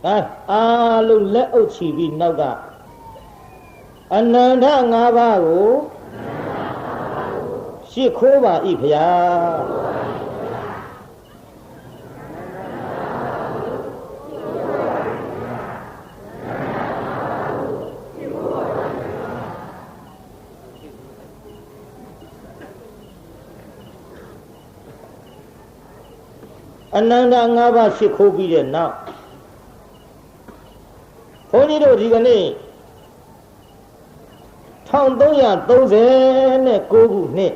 အားလုံးလက်အုပ်ချီပြီးနောက်ကအနန္တ၅ပါးကိုရှစ်ခိုးပါ၏ဖျားအနန္တ၅ပါးရှစ်ခိုးပြီးတဲ့နောက်ဘုန်းကြီးတို့ဒီကနေ့1339ခုနှစ်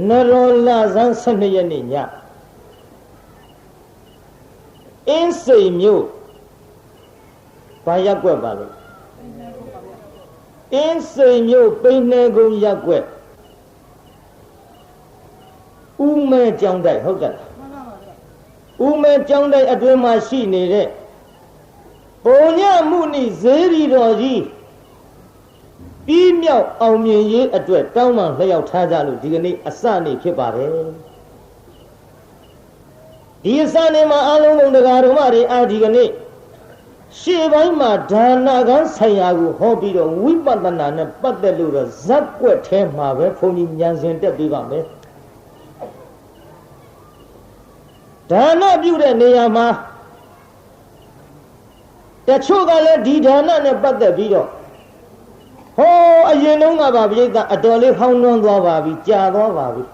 နရောလဆန်း12ရက်နေ့ညအင်းစိန်မြို့ဘာရပ်ကွက်ပါလို့အင်းစိန်မြို့ပိန်းနေကုန်းရပ်ကွက်ဦးမဲကျောင်းတိုက်ဟုတ်ကဲ့ဦးမဲကျောင်းတိုက်အတွင်းမှာရှိနေတဲ့ပုံညမှုနိဇေရီတော်ကြီးပြီးမြောက်အောင်မြင်ရေးအတွက်တောင်းပန်လျှောက်ထားကြလို့ဒီကနေ့အစနေ့ဖြစ်ပါတယ်ဒီအစနေ့မှာအလုံးစုံတရားတော်မတွေအားဒီကနေ့ရှေ့ပိုင်းမှာဒါနကံဆိုင်ရာကိုဟောပြီးတော့ဝိပဿနာနဲ့ပတ်သက်လို့တော့ဇက်ကွက်ထဲမှာပဲဘုန်းကြီးဉာဏ်စဉ်တက်ပြီးပါမယ်ဒါနပြုတဲ့နေရာမှာတချို့ကလည်းဒီဒါနနဲ့ပတ်သက်ပြီးတော့ဟောအရင်တုန်းကပါပြိဿအတော်လေးဖောင်းနှွမ်းသွားပါပြီကြာသွားပါပြီ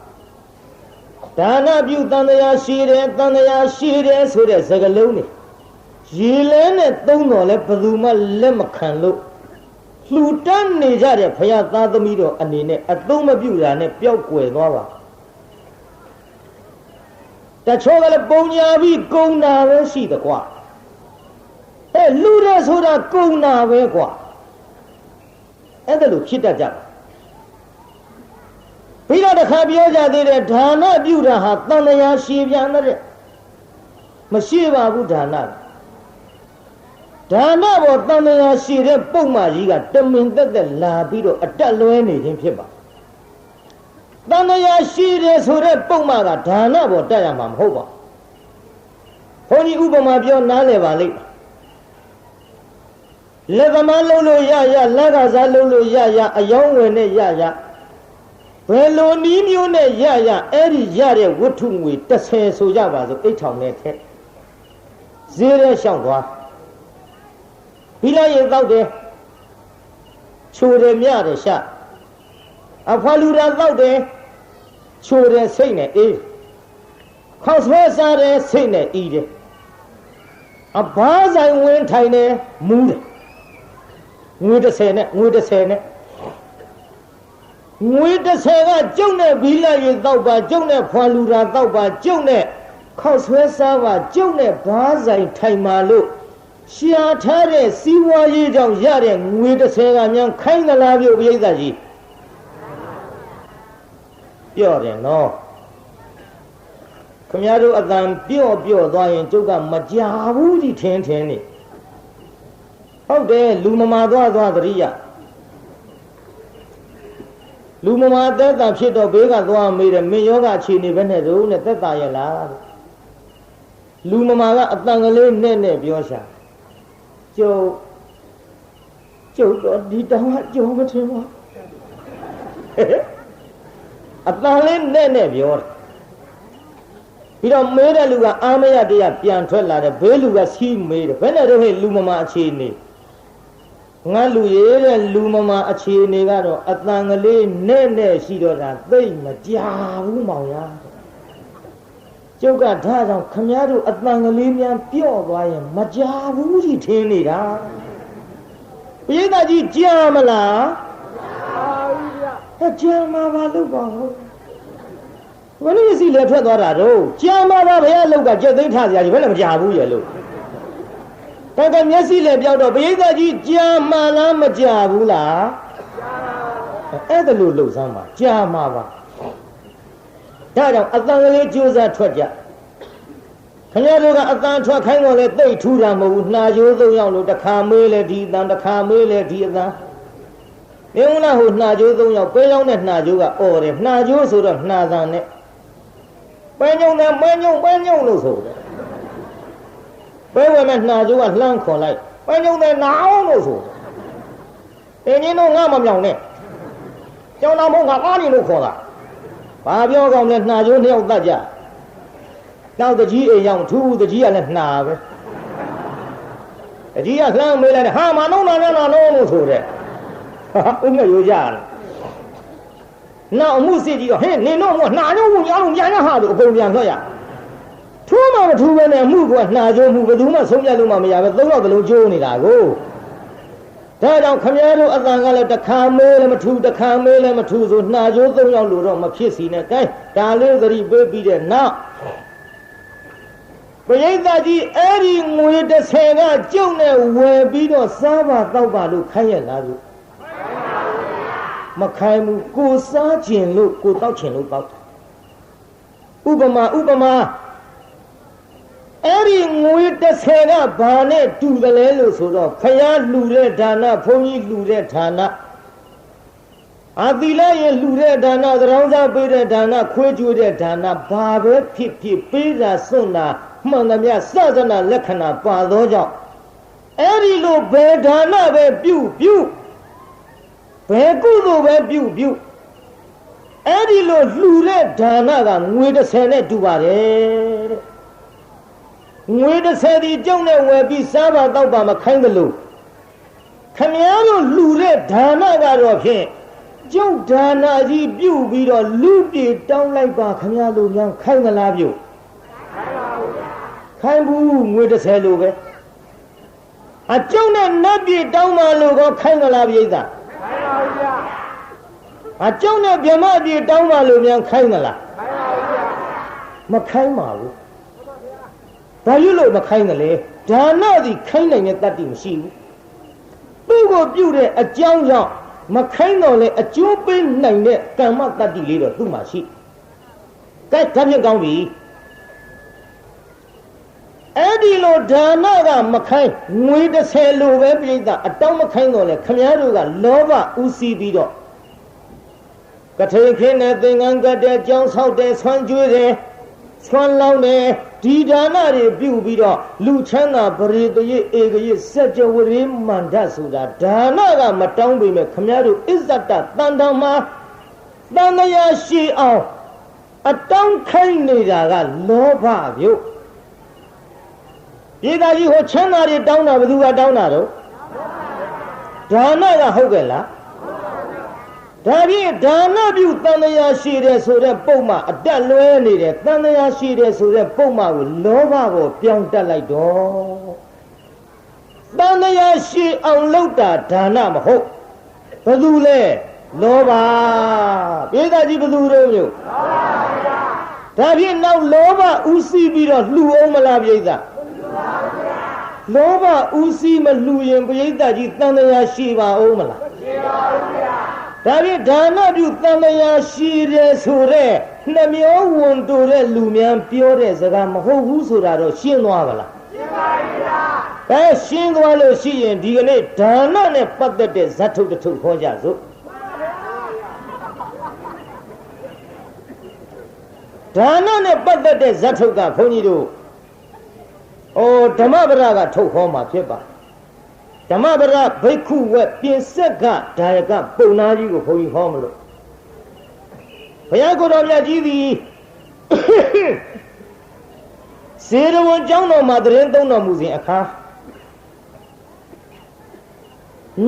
ဒါနပြုတန်တရားရှိတယ်တန်တရားရှိတယ်ဆိုတဲ့စကားလုံးတွေရေလဲနဲ့သုံးတော်လဲဘယ်သူမှလက်မခံလို့လှူတန်းနေကြတဲ့ဘုရားသားသမီးတော်အနေနဲ့အသုံးမပြုတာနဲ့ပျောက်ကွယ်သွားပါတချို့ကလည်းပုံညာပြီးကုံတာပဲရှိတယ်ကွာလူရဆိုတာကုံတာပဲကွာအဲ့ဒါလို့ဖြစ်တတ်ကြတယ်ပြီးတော့တစ်ခါပြောကြသေးတယ်ဒါနပြုတာဟာတန်တရားရှည်ပြန်တဲ့မရှိပါဘူးဒါနပေါ်တန်တရားရှည်တဲ့ပုံမှန်ကြီးကတမင်သက်သက်လာပြီးတော့အတက်လွဲနေခြင်းဖြစ်ပါတန်တရားရှိတယ်ဆိုတဲ့ပုံမှန်ကဒါနပေါ်တက်ရမှာမဟုတ်ပါဘုန်းကြီးဥပမာပြောနားလည်ပါလိမ့်လက်သမားလုံးလို့ရလက်ကစားလုံးလို့ရအယောင်းဝယ်နဲ့ရဘယ်လိုနည်းမျိုးနဲ့ရအဲ့ဒီရတဲ့ဝတ္ထုငွေ30ဆိုကြပါစို့အိတ်ထောင်နဲ့ထက်ဈေးရဲရှောင်းသွားပြီးလိုက်ရင်တောက်တယ်ချိုတယ်မြတယ်ရှာအဖွာလူတာတောက်တယ်ချိုတယ်စိတ်နဲ့အေးခေါက်ဆွဲစားတယ်စိတ်နဲ့ဤတယ်အဘားဆိုင်ဝင်ထိုင်တယ်မူးတယ်ငွေ30နဲ့ငွေ30နဲ့ငွေ30ကကျုပ်နဲ့ဘီလာရေတောက်ပါကျုပ်နဲ့ဖွာလူတာတောက်ပါကျုပ်နဲ့ခေါက်ဆွဲစားပါကျုပ်နဲ့ဘားဆိုင်ထိုင်ပါလို့ရှာထားတဲ့စီးပွားရေးကြောင့်ရတဲ့ငွေ30ကမြန်ခိုင်းသလားပြုတ်ပြိဿကြီးပြောတယ်နော်ခင်ဗျားတို့အတန်ပြော့သွားရင်ကျုပ်ကမကြဘူးကြီးထင်းနေဟုတ်တယ်လူမမာသွားသတိရလူမမာသက်တာဖြစ်တော့ဘေးကသွားမေးတယ်မင်းယောဂအခြေအနေပဲနဲ့တို့နဲ့သက်တာရဲ့လားလူမမာကအတန်ကလေးနဲ့ပြောရှာကျုပ်တော့ဒီတောင်ကကြုံမထင်ပါအတန်လေးနဲ့ပြောတယ်ပြီးတော့မေးတဲ့လူကအာမရတရားပြန်ထွက်လာတယ်ဘေးလူကစီးမေးတယ်ဘယ်နဲ့တော့ဟဲ့လူမမာအခြေအနေငါလူရဲ့တဲ့လူမမာအခြေအနေကတော့အတန်ကလေးနဲ့ရှိတော့တာသိမကြဘူးမောင်ရကျုပ်ကဒါကြောင့်ခမည်းတော်အတန်ကလေးများပြော့သွားရင်မကြဘူးကြီးထင်းနေတာပိဋကကြီးကြာမလားကြာမှာပါလို့ပါဟုတ်ဘယ်လိုစီလဲထွက်သွားတာတော့ကြာမှာပါဘုရားလောက်ကကြက်သိမ်းထားစရာကြီးဘယ်နဲ့မကြာဘူးရဲ့လို့တကယ်မျက်စိလည်းပြောက်တော့ပိဋကကြီးကြာမှာလားမကြာဘူးလားအဲ့ဒါလို့လှုပ်ဆန်းပါကြာမှာပါဒါကြောင့်အတန်ကလေးကြိုးစားထွက်ကြခင်ဗျားတို့ကအတန်ထွက်ခိုင်းတော့လေသိပ်ထူတာမဟုတ်ဘူးနှာကြိုးသုံးယောက်လို့တစ်ခါမေးလေဒီအတန်တစ်ခါမေးလေဒီအတန်မင်းလားဟိုနှာကြိုးသုံးယောက်ပဲရောက်တဲ့နှာကြိုးကအော်တယ်နှာကြိုးဆိုတော့နှာသံနဲ့ပဲညုံတယ်ပဲညုံလို့ဆိုတယ် ပွဲဝဲမဲ့နှာကျိုးကလှမ်းခေါ်လိုက်ပဲညုံတဲ့နာအောင်လို့ဆိုအင်းကြီးတို့ငါမမြောင်နဲ့ကျောင်းသားမို့ငါကားနေလို့ခေါ်တာဘာပြောကောင်းလဲနှာကျိုးနှစ်ယောက်တတ်ကြနောက်တကြီးအိမ်ရောက်ထူးတကြီးကလည်းနှာပဲတကြီးကလှမ်းမေးလိုက်ဟာမနှုံးနာနဲ့နာနှုံးလို့ဆိုတဲ့ဟာဦးငယ်ရိုးကြတယ်နောက်အမှုစစ်ကြီးတော့ဟင်းနင်တို့ကနှာကျိုးဝင်ရအောင်ပြန်ရဟာလို့အကုန်ပြန်ထွက်ရထူးမှမထူးပဲနဲ့မှုကနှာကျိုးမှုဘယ်သူမှဆုံးဖြတ်လို့မှမရပဲသုံးယောက်တလုံးကျိုးနေတာကိုဒါကြောင့်ခမည်းတော်အတန်ကလည်းတစ်ခါမေးလည်းမထူးတစ်ခါမေးလည်းမထူးဆိုနှာကျိုးသုံးယောက်လို့တော့မဖြစ်စီနဲ့ကဲဒါလေးသတိပေးပြီးတဲ့နောက်ပရိသတ်ကြီးအဲ့ဒီငွေ30ကကျုံနဲ့ဝယ်ပြီးတော့စားပါတောက်ပါလို့ခိုင်းရလားလို့မခိုင်းဘူးကိုစားခြင်းလို့ကိုတောက်ခြင်းလို့တောက်ဥပမာအဲ့ဒီငွေ30ကဘာနဲ့တူတယ်လဲလို့ဆိုတော့ခရလှူတဲ့ဒါနဘုန်းကြီးလှူတဲ့ဒါနအာသီလရဲ့လှူတဲ့ဒါနသရောင်းစားပေးတဲ့ဒါနခွေးကြွေးတဲ့ဒါနဘာပဲဖြစ်ဖြစ်ပေးတာစွန့်တာမှန်သမျှစသနာလက္ခဏာပါသောကြောင့်အဲ့ဒီလိုဘယ်ဒါနပဲပြုဘယ်ကုသိုလ်ပဲပြုအဲ့ဒီလိုလှူတဲ့ဒါနကငွေ30နဲ့တူပါတယ်တဲ့ငွေ30ဒီကျုံနဲ့ဝယ်ပြီးစားပါတောက်ပါမခိုင်းသလိုခမည်းတော်လှူတဲ့ဒါနကတော့ဖြင့်ကျုပ်ဒါနကြီးပြုပြီးတော့လူပြေတောင်းလိုက်ပါခမည်းတော်များခိုင်းသလားပြုခိုင်းဘူးငွေ30လိုပဲအကျုံနဲ့နတ်ပြေတောင်းပါလို့ကောခိုင်းသလားပြိဿခိုင်းပါဘူးဗျာအကျုံနဲ့ဗြဟ္မပြေတောင်းပါလို့များခိုင်းသလားခိုင်းပါဘူးဗျာမခိုင်းပါဘူးဘာလို့မခိုင်းတယ်လဲဒါနသည်ခိုင်းနိုင်တဲ့တတ္တိမရှိဘူးသူ့ကိုပြုတဲ့အကြောင်းကြောင့်မခိုင်းတော့လဲအကျိုးပေးနိုင်တဲ့ကမ္မတတ္တိလေးတော့သူ့မှာရှိကဲဒါဖြင့်ကောင်းပြီအဲ့ဒီလိုဒါနကမခိုင်းငွေ30လိုပဲပြိဿအတောင်းမခိုင်းတော့လဲခမည်းတော်ကလောဘဥစီးပြီးတော့ကထေခင်းနဲ့သင်္ကန်းကတဲ့ကြောင်းဆောက်တဲ့ဆွမ်းကျွေးတဲ့ဆွမ်းလောင်းတဲ့ဒီဒါနတွေပြုပြီးတော့လူချမ်းသာပရိသေဧကရေစัจ ဝရိမန္တဆိုတာဒါနကမတောင်းပေမဲ့ခမည်းတော်အစ္ဆတတန်တံမှာတန်မြာရှိအောင်အတောင်းခိုင်းနေတာကလောဘပြုတ်ပြည်သားကြီးဟိုချမ်းသာတွေတောင်းတာဘယ်သူကတောင်းတာတော့ဒါနကဟုတ်ကဲ့လားဒါဖြင့်ဒါနပြုတန်မြာရှိတယ်ဆိုတဲ့ပုံမှအတက်လွဲနေတယ်တန်မြာရှိတယ်ဆိုတဲ့ပုံမှကိုလောဘကိုပြောင်းတက်လိုက်တော့တန်မြာရှိအောင်လုပ်တာဒါနမဟုတ်ဘယ်သူလဲလောဘပြည်သားကြီးဘယ်သူတို့မျိုးဒါဖြင့်နောက်လောဘဥစီးပြီးတော့လှူအောင်မလားပြည်သားလောဘဥစီးမလှူရင်ပရိသတ်ကြီးတန်တရားရှိပါဦးမလားရှိပါဘူးဗျာဒါဖြင့်ဒါနပြုတန်တရားရှိတယ်ဆိုတဲ့နှမျောဝန်တိုတဲ့လူများပြောတဲ့စကားမဟုတ်ဘူးဆိုတာတော့ရှင်းသွားပါလားရှင်းပါပြီဗျာအဲရှင်းသွားလို့ရှိရင်ဒီကနေ့ဒါနနဲ့ပတ်သက်တဲ့ဇတ်ထုတ်တစ်ထုတ်ခေါ်ကြစို့ဒါနနဲ့ပတ်သက်တဲ့ဇတ်ထုတ်ကဘုန်းကြီးတို့ဓမ္မပဒကထုတ်ခေါ်မှာဖြစ်ပါဓမ္မပဒဘိက္ခုဝက်ပြင်ဆက်ကဒါယကပုံနာကြီးကိုဘုန်းကြီးဟောမလို့ဘုရားကိုယ်တော်မြတ်ကြီးသည်ဇေရဝံကျောင်းတော်မှာတရင်သုံးတော်မူစဉ်အခါ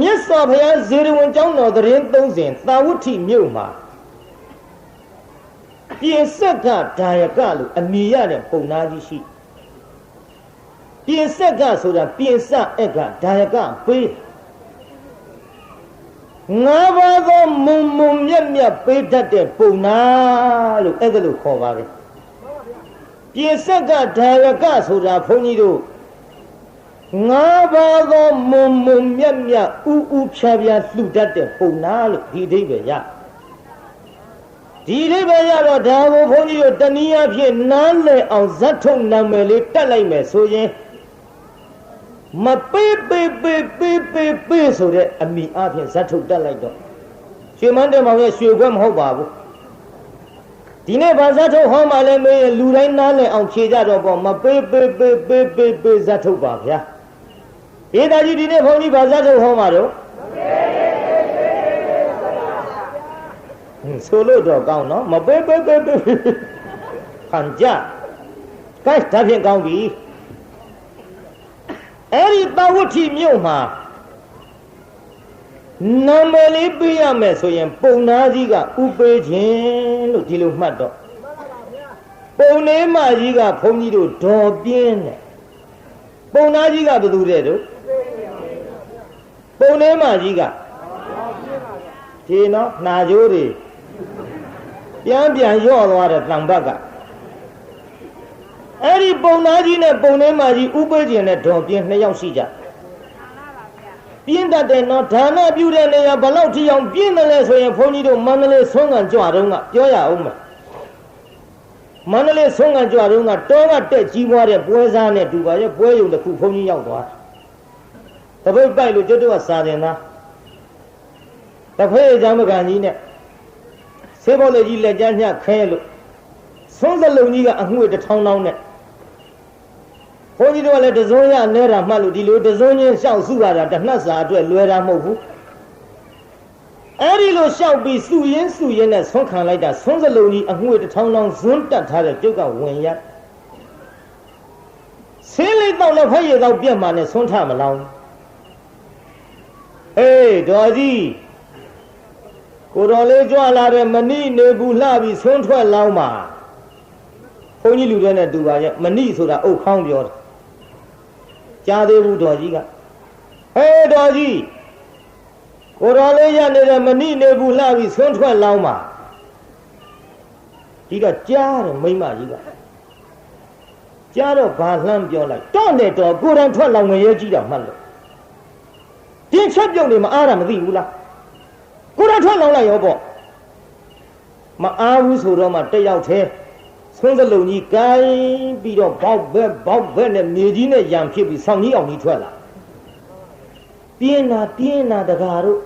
မြတ်စွာဘုရားဇေရဝံကျောင်းတော်တရင်သုံးစဉ်သာဝတ္ထိမြို့မှာပြင်ဆက်ကဒါယကလို့အမည်ရတဲ့ပုံနာကြီးရှိပြင်ဆက်ကဆိုတာပြင်စအက်ကဒါယကပေးငါးပါးသောမုံမြတ်မြတ်ပေးတတ်တဲ့ပုံနာလို့အဲ့ဒါလို့ခေါ်ပါပဲပြင်ဆက်ကဒါယကဆိုတာဘုန်းကြီးတို့ငါးပါးသောမုံမြတ်မြတ်ဥဖြာဖြာလှူတတ်တဲ့ပုံနာလို့ဒီအဓိပ္ပာယ်ရဒီအဓိပ္ပာယ်ရတော့ဒါကိုဘုန်းကြီးတို့တနည်းအားဖြင့်နားလည်အောင်ဇတ်ထုတ်နာမည်လေးတက်လိုက်မယ်ဆိုရင်မပေးဆိုတဲ့အမိအဖြစ်ဇတ်ထုတ်တက်လိုက်တော့ရွှေမန်းတဲ့မောင်ရဲ့ရွှေခွဲမဟုတ်ပါဘူး ဒီနေ့ဘာဇတ်ထုတ်ဟောမှလည်းမေးရင်လူတိုင်းနားလည်အောင်ဖြေကြတော့ပေါ့မပေးဇတ်ထုတ်ပါဗျာဒေသကြီးဒီနေ့ဘုန်းကြီးဘာဇတ်ထုတ်ဟောမှာတော့ဆိုလို့တော့ကောင်းနော်မပေးခံကြကဲဒါဖြင့်ကောင်းပြီအဲ့ဒီတာဝဋ္ဌိမြို့မှာနာမည်လေးပေးရမယ်ဆိုရင်ပုံနာကြီးကဥပေးခြင်းလို့ဒီလိုမှတ်တော့ပုံလေးမကြီးကဘုန်းကြီးတို့ဒေါ်ပြင်းတယ်ပုံနာကြီးကဘယ်သူတဲ့တို့ပုံလေးမကြီးကဒီနော်နှာကြိုးတွေပြန်ရော့သွားတဲ့တံပတ်ကအဲ့ဒီပုံနာကြီးနဲ့ပုံလေးမကြီးဥပေးခြင်းနဲ့ဒေါ်ပြင်းနှစ်ယောက်ရှိကြပြင်းတတ်တဲ့နော်ဒါနပြုတဲ့နေရာဘလောက်ထိအောင်ပြင်းတယ်လဲဆိုရင်ဘုန်းကြီးတို့မန္တလေးဆုံးကန်ကြွတုန်းကပြောရအောင်မယ်မန္တလေးဆုံးကန်ကြွတုန်းကတောကတက်ကြီးပွားတဲ့ပွဲစားနဲ့တူပါရဲ့ပွဲရုံတစ်ခုဘုန်းကြီးရောက်သွားတပိတ်ပိုက်လို့ကျွတ်တော့စာတင်သားတဖေးအကြောင်းမကန်ကြီးနဲ့ဆေးဘောလေးကြီးလက်ကျန်းညှခဲလို့ဆုံးစလုံးကြီးကအငွေတစ်ထောင်းနဲ့ဘုန်းကြီးတို့ကလည်းတစုံရနေတာမှတ်လို့ဒီလိုတစုံချင်းရှောက်စုရတာတနှက်စာအတွက်လွယ်တာမဟုတ်ဘူးအဲ့ဒီလိုရှောက်ပြီးစုရင်းနဲ့ဆွန့်ခံလိုက်တာဆွန့်စလုံးကြီးအငွေတစ်ထောင်းဇွန်းတက်ထားတဲ့ကျုပ်ကဝင်ရဆေးလေးတော့လည်းဖက်ရည်တော့ပြက်မှနဲ့ဆွန့်ထမလောင်းအေးတော်ကြီးကိုတော်လေးကြွလာတဲ့မဏိနေဘူးလှပြီးဆွန့်ထွက်လောင်းပါဘုန်းကြီးလူတွေနဲ့တူပါရဲ့မဏိဆိုတာအုတ်ခေါင်းပြောတယ်ကြားသေးဘူးတော်ကြီးကဟေးတော်ကြီးကိုတော်လေးရနေတဲ့မဏိနေဘူးလှပြီးဆွန့်ထွက်လောင်းပါဒီကကြားတယ်မိမကြီးကကြားတော့ဘာလှမ်းပြောလိုက်တော့နဲ့တော့ကိုယ်တိုင်ထွက်လောင်းငရဲကြီးတာမှတ်လို့ဒီချက်ပြုတ်နေမအားတာမသိဘူးလားကိုယ်တိုင်ထွက်လောင်းလိုက်ရောပေါ့မအားဘူးဆိုတော့မှတက်ရောက်သေးဆွန်းစလုံးကြီးကိုင်းပြီးတော့ဘောက်ဘက်နဲ့မြေကြီးနဲ့ရံဖြစ်ပြီးဆောင်းကြီးအောင်ကြီးထွက်လာပြင်းနာတကားတို့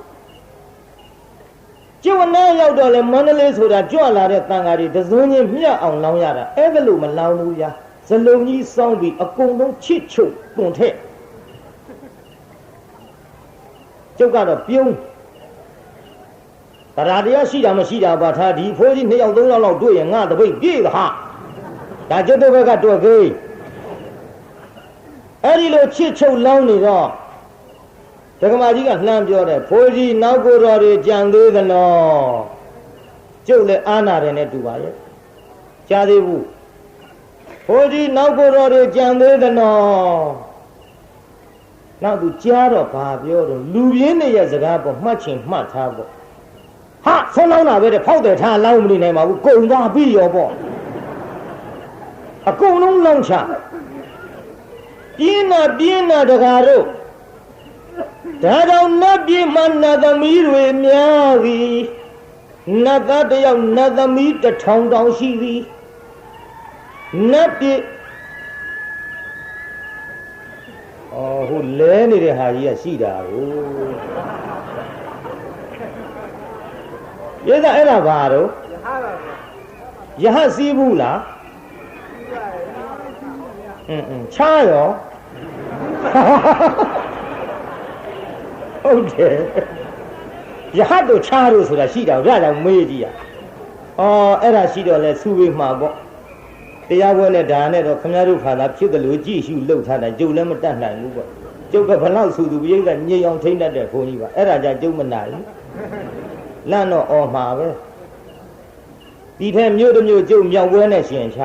ကျုပ်နဲ့ရောက်တော့လေမန္တလေးဆိုတာကြွလာတဲ့တန်ဃာတွေတစုံချင်းမြတ်အောင်လောင်းရတာအဲ့ဒါလို့မလောင်းဘူးဗျာစလုံးကြီးစောင်းပြီးအကုန်လုံးချစ်ချုပ်တွန်ထက်ကျုပ်ကတော့ပြုံးတရားတရားရှိတာမရှိတာပါထားဒီဖိုးကြီး2ယောက်3ယောက်လောက်တွေ့ရင်ငါတပိတ်ပြေးတာဟာဒါကျွတ်တဲ့ဘက်ကတွေ့ခေးအဲ့ဒီလိုချစ်ချုပ်လောင်းနေတော့ဒကမာကြီးကလှမ်းပြောတယ်ဖိုးကြီးနောက်ကိုတော်တွေကြံသေးသလားကျုပ်လည်းအာနာတယ်နဲ့တူပါရဲ့ကြားသေးဘူးဖိုးကြီးနောက်ကိုတော်တွေကြံသေးသလားနောက်သူကြားတော့ဘာပြောတော့လူပြင်းနေရဲ့စကားပေါ်မှတ်ချင်မှတ်ထားပေါ့ဟာဆုံးလောင်းတာပဲတဲ့ဖောက်တယ်ထားလောင်းမနေနိုင်ပါဘူးကုံသွားပြီးရောပေါ့အကုန်လုံးလောင်းချပြင်းနာတကားတို့ဒါကြောင့်နတ်ပြည်မှာနတ်သမီးတွေများသည်နတ်သားတယောက်နတ်သမီး1000တောင်ရှိသည်နတ်ပြည်ဟိုလဲနေတဲ့ဟာကြီးကရှိတာကိုရေးသားအဲ့ဒါဘာတော့ယဟစီးဘူးလားချားရောဟုတ်တယ်ယဟတ်တို့ချားတို့ဆိုတာရှိတာဒါကြောင့်မေးကြည့်ရအဲ့ဒါရှိတော့လဲစူပေးမှာပေါ့တရားပွဲနဲ့ဒါနဲ့တော့ခမရတို့ခါသာဖြစ်တယ်လို့ကြည့်ရှုလှုပ်ထားတယ်ကျုပ်လည်းမတတ်နိုင်ဘူးပေါ့ကျုပ်ကဘလောက်ဆူသူပြိဿညင်အောင်ထိမ့်တတ်တဲ့ဘုန်းကြီးပါအဲ့ဒါကြောင့်ကျုပ်မနိုင်ဘူးလန့်တော့အော်မှာပဲဒီထက်မြို့တစ်မြို့ကျုပ်မြောက်ပွဲနဲ့ရှင်ချ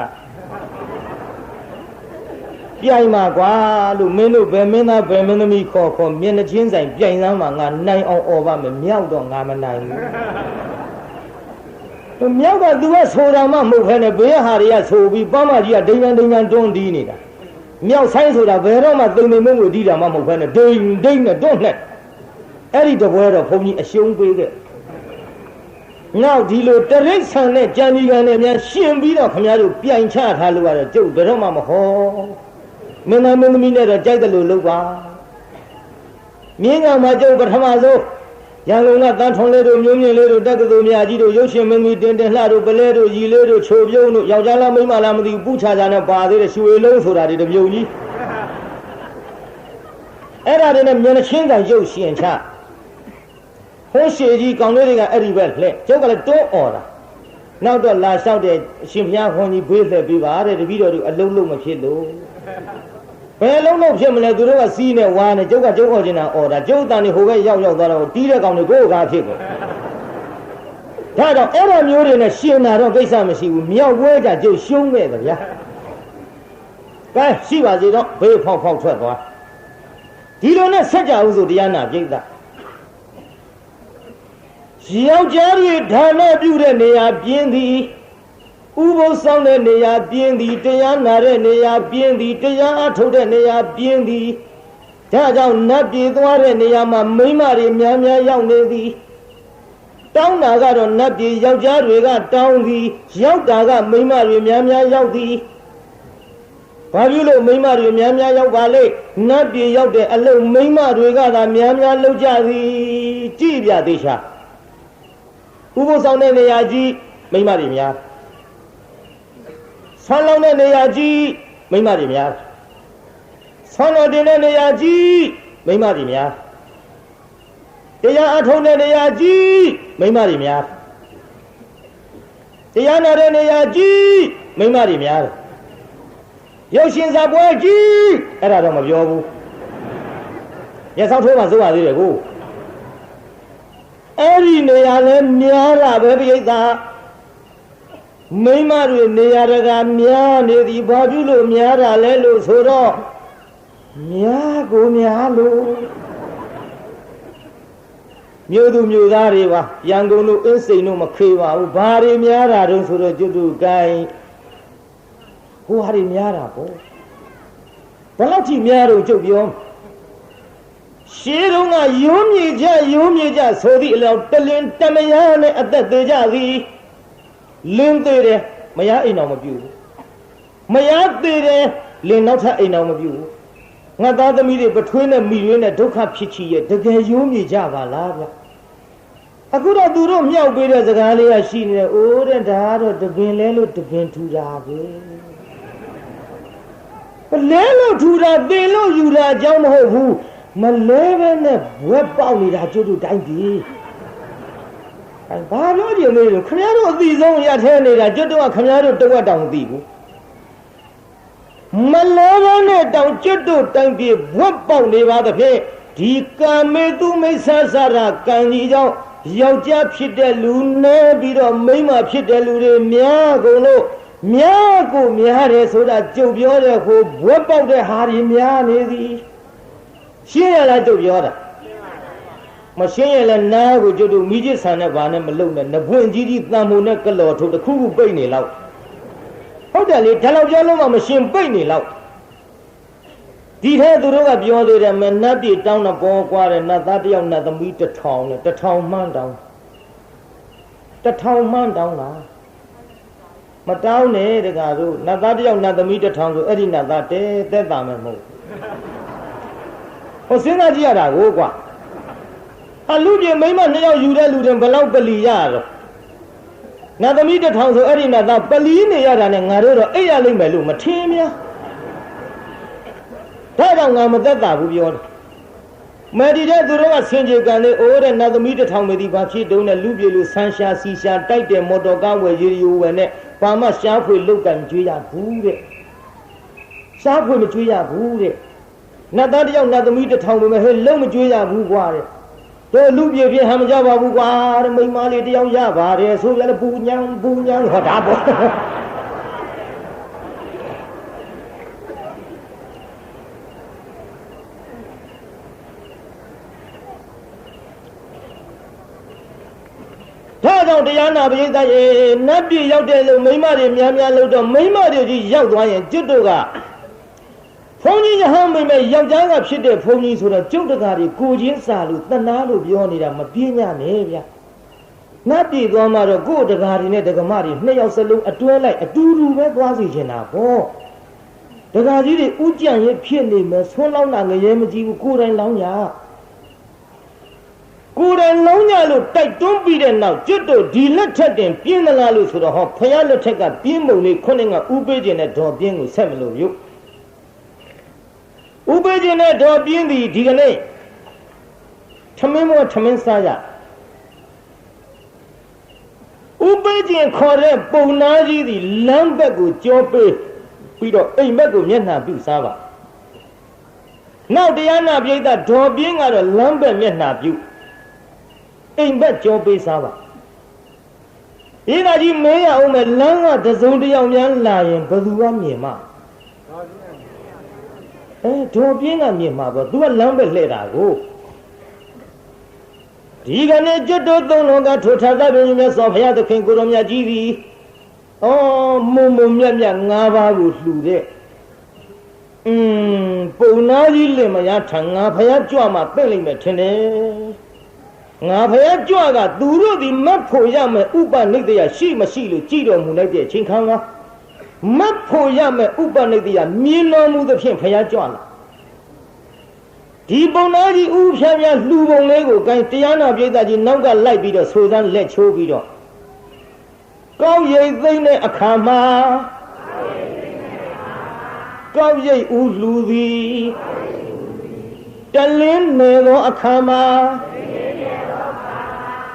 ပြိုင်မှာကွာလို့မင်းတို့ဘယ်မင်းသားဘယ်မင်းသမီးခေါ်မျက်နှချင်းဆိုင်ပြိုင်စမ်းမှာငါနိုင်အောင်អော်ပါမယ်မြောက်တော့ငါမနိုင်ဘူးမြောက်ကသူကဆိုတာမှမဟုတ်ဘဲနဲ့ဘေးဟာတွေကဆိုပြီးပန်းမကြီးကဒိန်တွန်းတီးနေတာမြောက်ဆိုင်ဆိုတာဘယ်တော့မှတုံနေမွေးတီးတာမှမဟုတ်ဘဲနဲ့ဒိန်နဲ့တွန်းနဲ့အဲ့ဒီတပွဲတော့ဘုန်းကြီးအရှုံးပေးခဲ့နောက်ဒီလိုတရိတ်ဆန်နဲ့ကြံဒီကန်နဲ့များရှင်ပြီးတော့ခင်ဗျားတို့ပြိုင်ချထားလို့ရတယ်ကျုပ်ဘယ်တော့မှမဟောမင်းသမီးနဲ့တော့ကြိုက်တယ်လို့လုပ်ပါမြင်းကမှကျုပ်ပထမဆုံး ရန်ကုန်ကတန်းထွန်လေးတို့မျိုးမြင့်လေးတို့တက္ကသိုလ်များကြီးတို့ရုပ်ရှင်မင်းကြီးတင်တင်လှတို့ပလဲတို့ရီလေးတို့ချိုပြုံးတို့ယောက်ျားလားမိန်းမလားမသိဘူးပူချာချာနဲ့ပါသေးတယ်ရွှေလုံးဆိုတာဒီတပြုံကြီးအဲ့ဒါတွေနဲ့မျက်နှာချင်းကန်ရုပ်ရှင်ချဟိုးရှည်ကြီးကောင်းလေးတွေကအဲ့ဒီပဲလှဲ့ကျုပ်ကလည်းတွန်းអော်တာနောက်တော့လာလျှောက်တဲ့အရှင်ဘုရားခွန်ကြီးဘေးလှည့်ပေးပါတဲ့တပည့်တော်တို့အလုံးလုံးမဖြစ်လို့ဘယ်လုံးလုံးဖြစ်မလဲသူတို့ကစီးနဲ့ဝါနဲ့ကျုပ်ကကျုပ်អော်ချင်တာអော်တာကျုပ်တန်နေဟိုဘက်ရောက်သွားတော့တီးတဲ့ကောင်တွေကိုယ်ကားဖြစ်ကုန်ဒါတော့အဲ့လိုမျိုးတွေနဲ့ရှင်တာတော့ကိစ္စမရှိဘူးမြောက်ပွဲကြကျုပ်ရှုံးခဲ့တယ်ဗျာကဲရှိပါစေတော့ဘေးဖောက်ထွက်သွားဒီလိုနဲ့ဆက်ကြအောင်ဆိုတရားနာပြိဿယောက်ျားတွေဌာနပြုတဲ့နေရာပြင်းသည်ဥပုသ်ဆောင်တဲ့နေရာပြင်းသည်တရားနာတဲ့နေရာပြင်းသည်တရားအထုတ်တဲ့နေရာပြင်းသည်ဒါကြောင့်နတ်ပြည်သွားတဲ့နေရာမှာမိန်းမတွေများများရောက်နေသည်တောင်းတာကတော့နတ်ပြည်ယောက်ျားတွေကတောင်းသည်ရောက်တာကမိန်းမတွေများများရောက်သည်ဘာဖြစ်လို့မိန်းမတွေများများရောက်ပါလဲနတ်ပြည်ရောက်တဲ့အလုံးမိန်းမတွေကသာများများလောက်ကြသည်ကြည့်ပြသေးချာဥပုသ်ဆောင်တဲ့နေရာကြီးမိန်းမတွေများဆွမ်းလောင်းတဲ့နေရာကြီးမိန်းမတွေများဆွမ်းတော်တင်တဲ့နေရာကြီးမိန်းမတွေများတရားအထုံးတဲ့နေရာကြီးမိန်းမတွေများတရားနာတဲ့နေရာကြီးမိန်းမတွေများရုပ်ရှင်စာပွဲကြီးအဲ့ဒါတော့မပြောဘူးရဆောက်ထိုးမှစိုးရသေးတယ်ကိုအဲ့ဒီနေရာလဲများတာပဲပြိဿမိန်းမတွေနေရာတကာများနေသည်ဘာဖြစ်လို့များတာလဲလို့ဆိုတော့များကိုများလို့မြို့သူမြို့သားတွေပါရန်ကုန်တို့အင်းစိန်တို့မခေပါဘူးဘာတွေများတာတုံးဆိုတော့ကျွတ်တို့ကိုင်းဟိုဟာတွေများတာပေါ့ဘယ်လောက်ထိများတော့ကျုပ်ပြောရှေးတုန်းကရိုးမြေကြဆိုသည့်အလောက်တလင်တမယာနဲ့အသက်သေးကြသည်လင်းသေးတယ်မယားအိမ်တော်မပြုဘူးမယားသေးတယ်လင်းနောက်ထပ်အိမ်တော်မပြုဘူးငါသားသမီးတွေပထွေးနဲ့မိရွေးနဲ့ဒုက္ခဖြစ်ချီရဲ့တကယ်ရိုးမြေကြပါလားဗျအခုတော့သူတို့မြောက်ပေးတဲ့စကားလေးကရှိနေတယ်အိုးတဲ့ဒါကတော့တပင်လဲလို့တပင်ထူတာပဲလဲလို့ထူတာပင်လို့ယူတာအကြောင်းမဟုတ်ဘူးမလဲပဲနဲ့ဘွက်ပေါက်နေတာကျွတ်တို့တိုင်းပြီအဲဘာလို့ဒီလိုလဲခင်ဗျားတို့အသိဆုံးရထဲနေတာကျွတ်တို့ကခင်ဗျားတို့တဝက်တောင်မသိဘူးမလဲပဲနဲ့တောင်ကျွတ်တို့တိုင်းပြီဘွက်ပေါက်နေပါသဖြင့်ဒီကာမေတုမိစ္ဆာစာရကံကြီးကြောင့်ယောက်ျားဖြစ်တဲ့လူနဲ့ပြီးတော့မိန်းမဖြစ်တဲ့လူတွေများကုန်လို့များကိုများတယ်ဆိုတာကြုတ်ပြောတဲ့ဟိုဘွက်ပေါက်တဲ့ဟာတွေများနေသည်ရှင်းရလားကြုတ်ပြောတာမရှင်းရလဲနားကိုကြုတ်တို့မိချစ်ဆန်နဲ့ဘာနဲ့မလုံနဲ့နဘွင့်ကြီးတန်မိုးနဲ့ကလော်ထုတ်တစ်ခုခုပိတ်နေလောက်ဟုတ်တယ်လေဒါလောက်ပြောလို့မှမရှင်းပိတ်နေလောက်ဒီထဲသူတို့ကပြောသေးတယ်မနတ်ပြည်တောင်းတော့ပေါ်ကွာတယ်နတ်သားတယောက်နတ်သမီး1000နဲ့1000မှန်းတောင်း1000မှန်းတောင်းလားမတောင်းနဲ့တကားတို့နတ်သားတယောက်နတ်သမီး1000ဆိုအဲ့ဒီနတ်သားတဲသက်သာမယ်မဟုတ်ဟိုစဉ်းစားကြည့်ရတာကိုကွာအလူပြေမိမ2ယောက်ယူတဲ့လူတွေဘယ်လောက်ပလီရတော့နတ်သမီး1000ဆိုအဲ့ဒီနတ်သားပလီနေရတာနဲ့ငါတို့တော့အိပ်ရလိမ့်မယ်လို့မထင်များဒါတော့ငါမသက်သာဘူးပြောတယ်မယ်ဒီတဲ့သူတို့ကဆင်ကြေကံလေးအိုးတဲ့နတ်သမီး1000ပဲဒီဘာဖြစ်တုံးနဲ့လူပြေလူဆန်းရှာစီရှာတိုက်တဲ့မော်တော်ကားဝယ်ရီဝယ်နဲ့ဘာမှရှားဖွေလုတ်ကန်ကြွေးရဘူးတဲ့ရှားဖွေမကြွေးရဘူးတဲ့နတ်သားတယောက်နတ်သမီး1000ပဲဟဲ့လုံးမကြွေးရဘူးကွာတဲ့တို့လူပြေပြဟမ်းမကြပါဘူးကွာတဲ့မိန်းမလေးတယောက်ရပါတယ်ဆိုရလဲပူညံဟောတာပေါ့တရားနာပရိသတ်ရေနတ်ပြည်ရောက်တဲ့လို့မိန်းမတွေများများလို့တော့မိန်းမတွေကြီးရောက်သွားရင်ကျွတ်တို့ကဘုန်းကြီးရဟန်းမိမဲ့ယောက်ျားကဖြစ်တဲ့ဘုန်းကြီးဆိုတော့ကျုပ်တကာတွေကိုချင်းစာလို့တနာလို့ပြောနေတာမပြင်းညနဲ့ဗျနတ်ပြည်သွားမှတော့ကိုယ်တကာတွေနဲ့တက္ကမတွေ2ယောက်စလုံးအတွဲလိုက်အတူတူပဲသွားစီချင်တာပေါ့တကာကြီးတွေဥကြံရဖြစ်နေမယ်ဆွန်းလောင်းတာငရဲမကြည့်ဘူးကိုယ်တိုင်လောင်းရ ကိုယ်တိုင်လုံးညလို့တိုက်တွန်းပြီးတဲ့နောက်ကျွတ်တို့ဒီလက်ထက်တင်ပြင်းသလားလို့ဆိုတော့ဟောဖယားလက်ထက်ကပြင်းပုံလေးခုနှစ်ကဥပေးခြင်းနဲ့ဒေါ်ပြင်းကိုဆက်မလို့ပြုဥပေးခြင်းနဲ့ဒေါ်ပြင်းသည်ဒီကနေ့ထမင်းမောထမင်းစားရဥပေးခြင်းခေါ်တဲ့ပုံနာကြီးသည်လမ်းဘက်ကိုကြောပေးပြီးတော့အိမ်ဘက်ကိုမျက်နှာပြုစားပါနောက်တရားနာပိဋကဒေါ်ပြင်းကတော့လမ်းဘက်မျက်နှာပြုအိမ်ဘက်ကြောပေးစားပါဒီကကြီးမင်းရအောင်မဲ့လမ်းကတစုံတစ်ယောက်များလာရင်ဘယ်သူကမြင်မှာဒေါ်ပြင်းကမြင်မှာပေါ့သူကလမ်းဘက်လှည့်တာကိုဒီကနေ့ကျွတ်တို့သုံးလုံးကထိုထာသဗ္ဗညမြတ်စွာဘုရားသခင်ကိုရောမြတ်ကြီးသည်မုံမုံမြတ်မြတ်၅ပါးကိုလှူတဲ့ပုံနာကြီးလင်မယားထံငါဘုရားကြွမှာပြင့်လိုက်မယ်ထင်တယ်ငါဘုရားကြွကသူတို့ဒီမတ်ဖို့ရမယ်ဥပနိဒေယရှိမရှိလို့ကြည်တော်မူလိုက်တဲ့အချိန်ခါကမတ်ဖို့ရမယ်ဥပနိဒေယမြင်တော်မူသဖြင့်ဘုရားကြွလာဒီပုံနာကြီးဥဖြားဖြားလှူပုံလေးကိုကိုင်းတရားနာပိဋကကြီးနောက်ကလိုက်ပြီးတော့ဆိုစမ်းလက်ချိုးပြီးတော့ကောက်ရိပ်သိမ့်တဲ့အခါမှာကောက်ရိပ်ဥလှူသည်တလင်းနေသောအခါမှာ